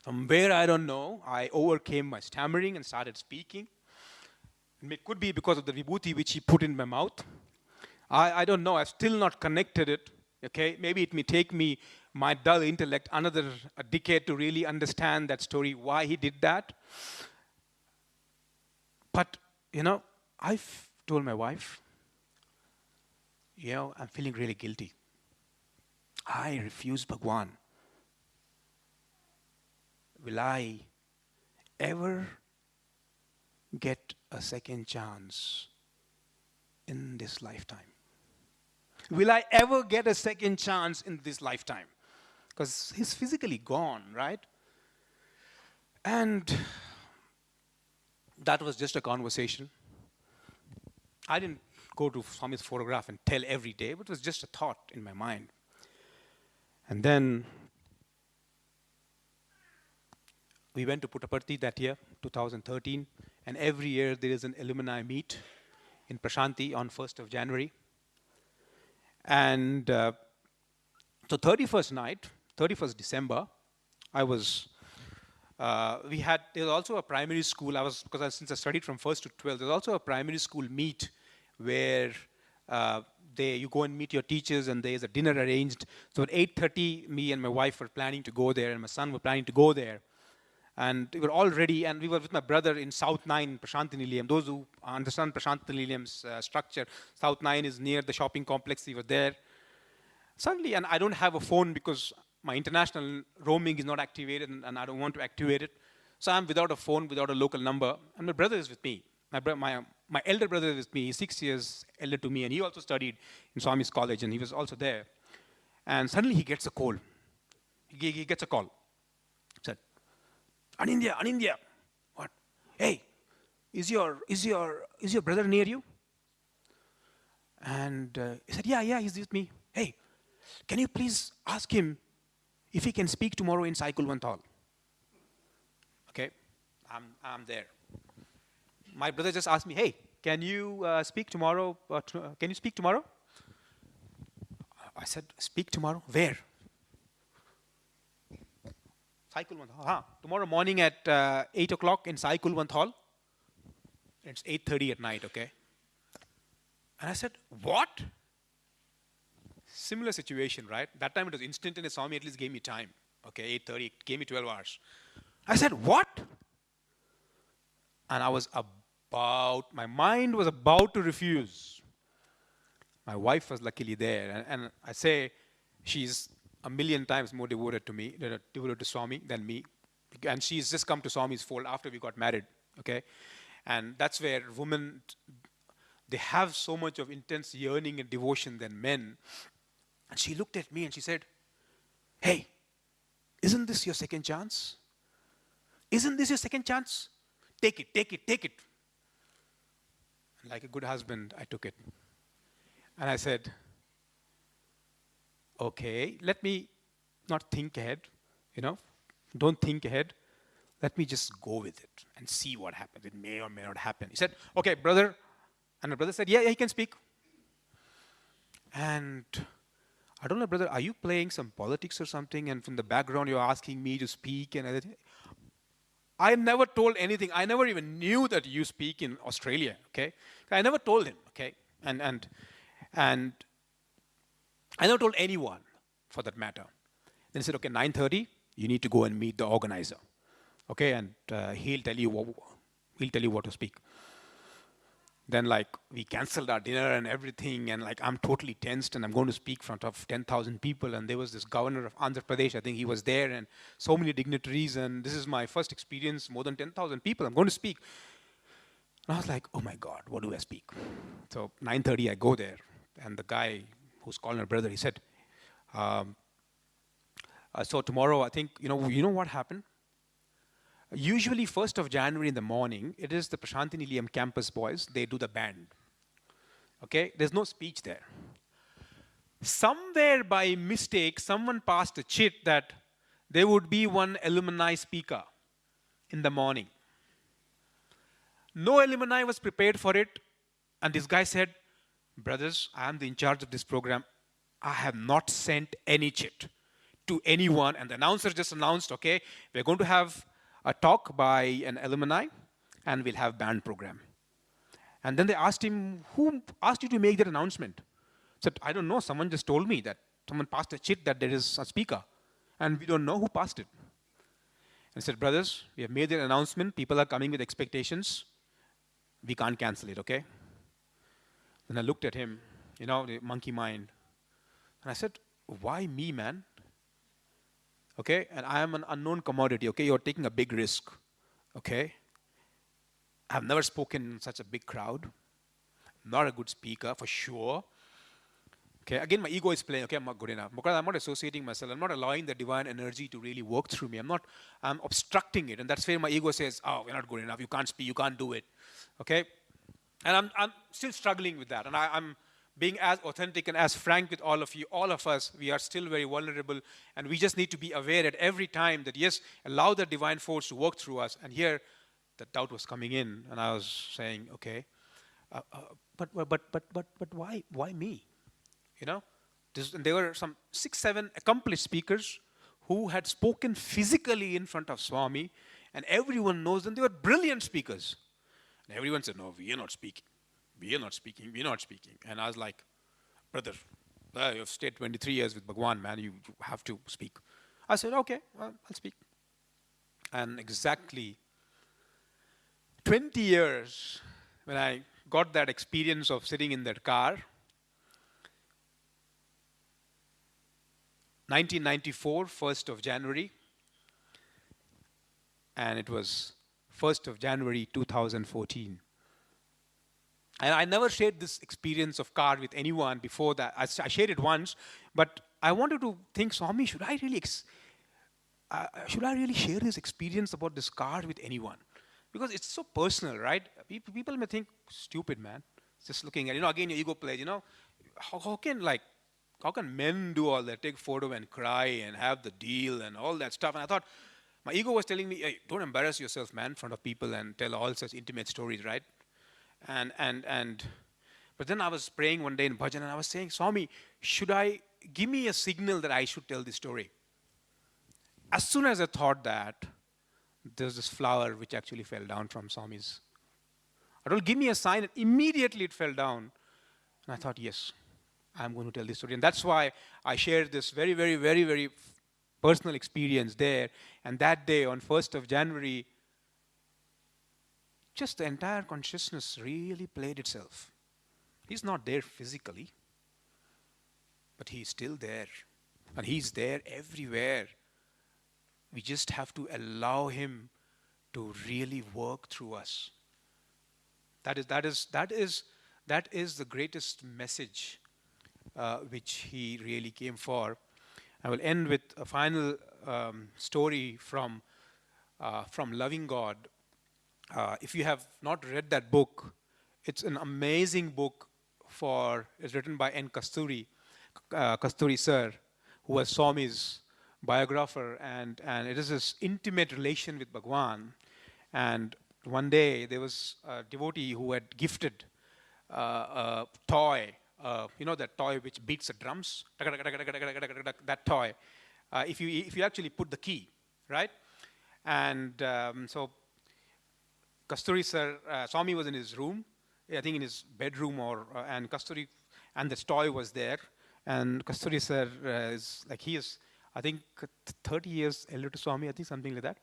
from where I don't know, I overcame my stammering and started speaking. It could be because of the vibhuti which he put in my mouth. I don't know. I've still not connected it. Okay, maybe it may take me, my dull intellect, another decade to really understand that story, why he did that. But, I've told my wife, I'm feeling really guilty. I refuse Bhagwan. Will I ever get a second chance in this lifetime? Will I ever get a second chance in this lifetime? Because he's physically gone, right? And that was just a conversation. I didn't go to Swami's photograph and tell every day, but it was just a thought in my mind. And then we went to Puttaparthi that year, 2013, and every year there is an alumni meet in Prashanti on 1st of January. And so 31st night, 31st December, there was also a primary school, since I studied from 1st to 12th, there's also a primary school meet where you go and meet your teachers and there's a dinner arranged. So at 8:30, me and my wife were planning to go there and my son were planning to go there. And we were all ready, and we were with my brother in South 9, Prashanti Nilayam. Those who understand Prashanti Nilayam's structure, South 9 is near the shopping complex. We were there. Suddenly, and I don't have a phone because my international roaming is not activated, and I don't want to activate it. So I'm without a phone, without a local number, and my brother is with me. My elder brother is with me. He's 6 years elder to me, and he also studied in Swami's college, and he was also there. And suddenly he gets a call. He gets a call. Said, Anindya, what? Hey, is your brother near you? And he said, yeah, he's with me. Hey, can you please ask him if he can speak tomorrow in Sai Kulwanthal? Okay, I'm there. My brother just asked me, hey, can you speak tomorrow? Can you speak tomorrow? I said, speak tomorrow? Where? Sai Kulwanthal. Tomorrow morning at 8 o'clock in Sai Kulwanthal. It's 8:30 at night, okay? And I said, what? Similar situation, right? That time it was instant, and Swami at least gave me time. Okay, 8:30, it gave me 12 hours. I said, what? And my mind was about to refuse. My wife was luckily there, and I say she's a million times more devoted to Swami than me. And she's just come to Swami's fold after we got married, okay? And that's where women, they have so much of intense yearning and devotion than men. And she looked at me and she said, hey, isn't this your second chance? Isn't this your second chance? Take it. Like a good husband, I took it. And I said, okay, let me not think ahead, don't think ahead. let me just go with it and see what happens. It may or may not happen. He said, okay, brother. And the brother said, yeah, he can speak. And I don't know, brother, are you playing some politics or something? And from the background, you're asking me to speak and everything. I never told anything. I never even knew that you speak in Australia, okay? I never told him, okay? And I never told anyone, for that matter. Then he said, okay, 9:30, you need to go and meet the organizer, okay? And he'll tell you what to speak. Then, like, we canceled our dinner and everything, and, like, I'm totally tensed, and I'm going to speak in front of 10,000 people, and there was this governor of Andhra Pradesh, I think he was there, and so many dignitaries, and this is my first experience, more than 10,000 people, I'm going to speak. And I was like, oh my God, what do I speak? So 9:30, I go there, and the guy who's calling my brother, he said, so tomorrow, I think, you know what happened? Usually 1st of January in the morning, it is the Prashanthi Nilayam campus boys, they do the band. Okay, there's no speech there. Somewhere by mistake, someone passed a chit that there would be one alumni speaker in the morning. No alumni was prepared for it, and this guy said, brothers, I am the in charge of this program. I have not sent any chit to anyone, and the announcer just announced, okay, we're going to have a talk by an alumni, and we'll have band program. And then they asked him, who asked you to make that announcement? He said, I don't know, someone just told me that someone passed a chit that there is a speaker, and we don't know who passed it. And he said, brothers, we have made that announcement, people are coming with expectations, we can't cancel it, okay? Then I looked at him, the monkey mind, and I said, why me, man? Okay, and I am an unknown commodity, okay? You're taking a big risk, okay? I've never spoken in such a big crowd. I'm not a good speaker, for sure. Okay, again, my ego is playing, okay, I'm not good enough. Because I'm not associating myself. I'm not allowing the divine energy to really work through me. I'm obstructing it. And that's where my ego says, oh, you're not good enough. You can't speak. You can't do it. Okay? And I'm still struggling with that. And I'm being as authentic and as frank with all of you, all of us, we are still very vulnerable, and we just need to be aware at every time that, yes, allow the divine force to work through us. And here, the doubt was coming in, and I was saying, okay, but why me? And there were some 6-7 accomplished speakers who had spoken physically in front of Swami, and everyone knows them. They were brilliant speakers. And everyone said, no, we are not speaking. We are not speaking, we're not speaking. And I was like, brother, you've stayed 23 years with Bhagwan, man, you have to speak. I said, okay, well, I'll speak. And exactly 20 years, when I got that experience of sitting in that car, 1994, 1st of January, and it was 1st of January 2014. And I never shared this experience of car with anyone before that. I shared it once, but I wanted to think, Swami, should I really share this experience about this car with anyone? Because it's so personal, right? People may think, stupid, man. Just looking at, again, your ego plays, how can men do all that, take photo and cry and have the deal and all that stuff? And I thought, my ego was telling me, hey, don't embarrass yourself, man, in front of people and tell all such intimate stories, right? But then I was praying one day in bhajan, and I was saying, Swami, give me a signal that I should tell this story? As soon as I thought that, there's this flower which actually fell down from Swami's. I told, give me a sign, and immediately it fell down. And I thought, yes, I'm going to tell this story. And that's why I shared this very, very, very, very personal experience there. And that day, on 1st of January, just the entire consciousness really played itself. He's not there physically, but he's still there. And he's there everywhere. We just have to allow him to really work through us. That is the greatest message which he really came for. I will end with a final story from Loving God. If you have not read that book, it's an amazing book. It's written by N. Kasturi sir, who was Swami's biographer, and it is this intimate relation with Bhagwan. And one day there was a devotee who had gifted a toy, that toy which beats the drums, that toy. If you actually put the key, right? And so Kasturi sir, Swami was in his room, I think in his bedroom, and Kasturi, and this toy was there. And Kasturi sir is like, he is, I think, 30 years elder to Swami, I think, something like that.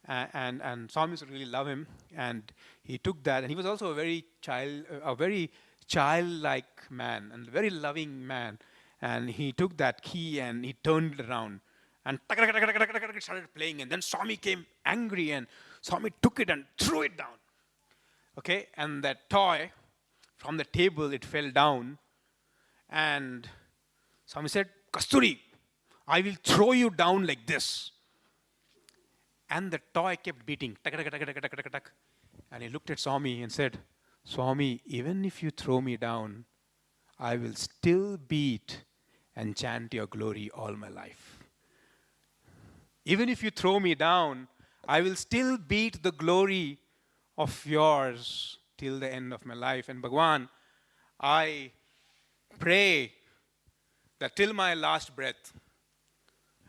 And Swami used to really love him, and he took that, and he was also a very childlike man, and a very loving man. And he took that key and he turned it around, and started playing. And then Swami came angry, and Swami took it and threw it down. Okay, and that toy from the table, it fell down, and Swami said, "Kasturi, I will throw you down like this." And the toy kept beating. And he looked at Swami and said, "Swami, even if you throw me down, I will still beat and chant your glory all my life. Even if you throw me down, I will still beat the glory of yours till the end of my life. And Bhagwan, I pray that till my last breath,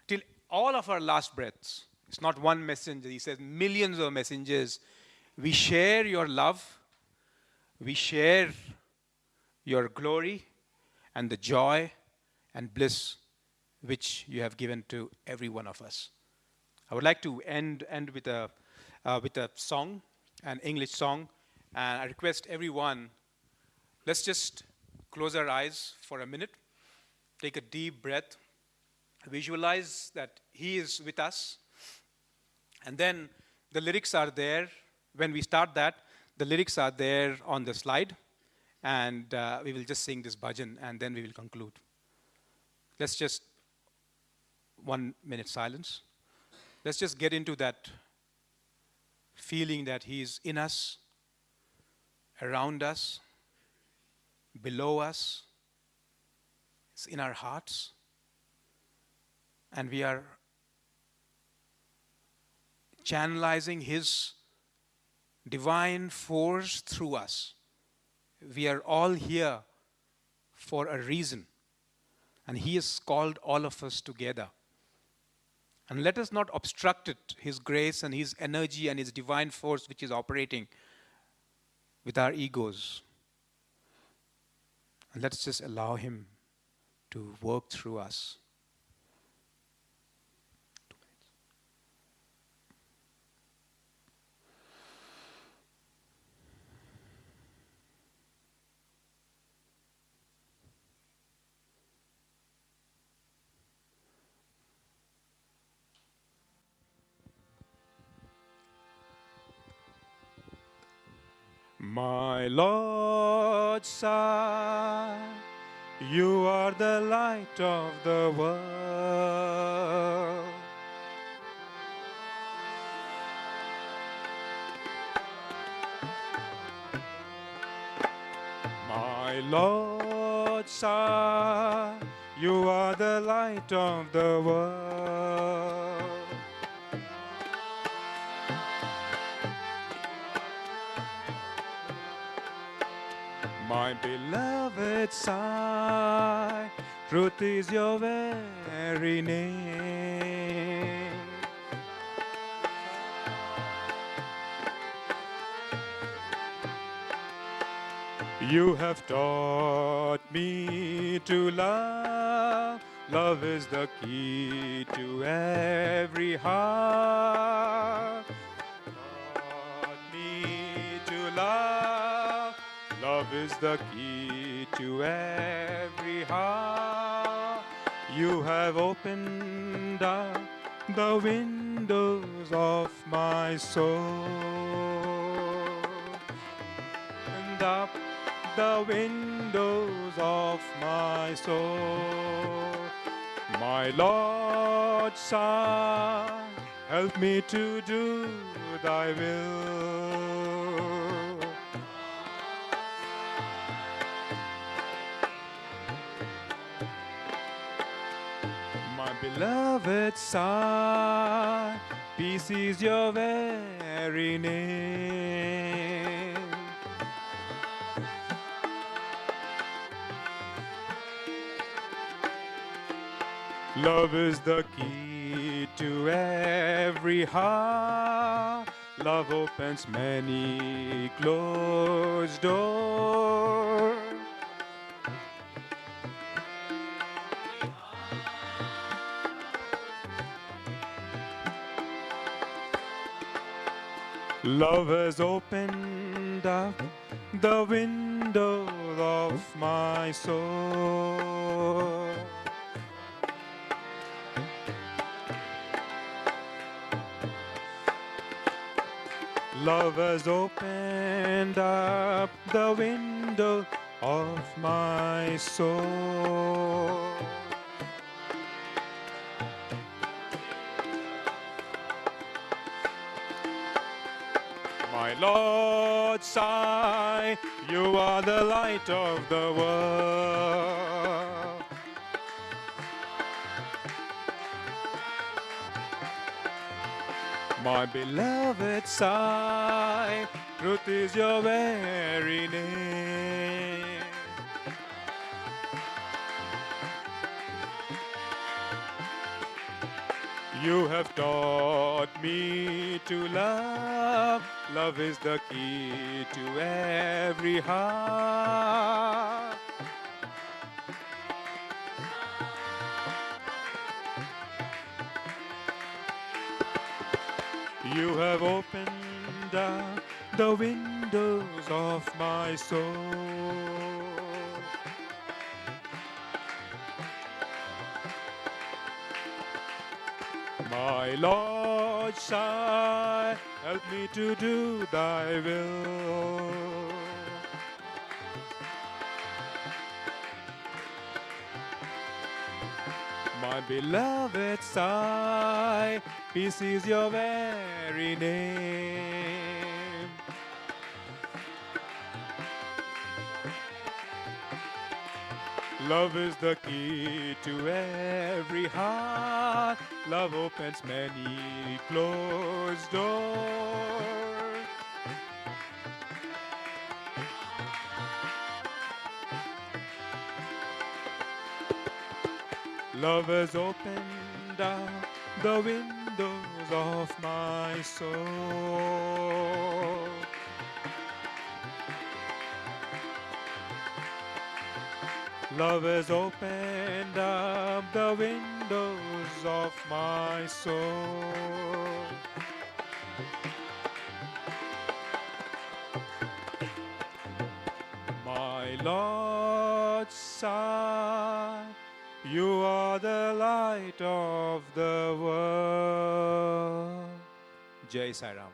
till all of our last breaths, it's not one messenger, he says millions of messengers, we share your love, we share your glory and the joy and bliss which you have given to every one of us." I would like to end with a song, an English song, and I request everyone, let's just close our eyes for a minute, take a deep breath, visualize that he is with us, and then the lyrics are there. When we start that, the lyrics are there on the slide, and we will just sing this bhajan, and then we will conclude. Let's just 1 minute silence. Let's just get into that feeling that he is in us, around us, below us, it's in our hearts, and we are channelizing his divine force through us. We are all here for a reason, and he has called all of us together. And let us not obstruct it, his grace and his energy and his divine force which is operating with our egos. And let's just allow him to work through us. My Lord, Sai, you are the light of the world. My Lord, Sai, you are the light of the world. My beloved Sai, truth is your very name. You have taught me to love. Love is the key to every heart. Taught me to love. Love is the key to every heart. You have opened up the windows of my soul. And up the windows of my soul. My Lord, Son, help me to do thy will. My beloved Sai, peace is your very name. Love is the key to every heart. Love opens many closed doors. Love has opened up the window of my soul. Love has opened up the window of my soul. My Lord Sai, you are the light of the world. My beloved Sai, truth is your very name. You have taught me to love. Love is the key to every heart. You have opened up the windows of my soul. My Lord Sai, help me to do thy will. My beloved Sai, peace is your very name. Love is the key to every heart. Love opens many closed doors. Love has opened up the windows of my soul. Love has opened up the windows of my soul. My Lord Sai, you are the light of the world. Jai Sai Ram.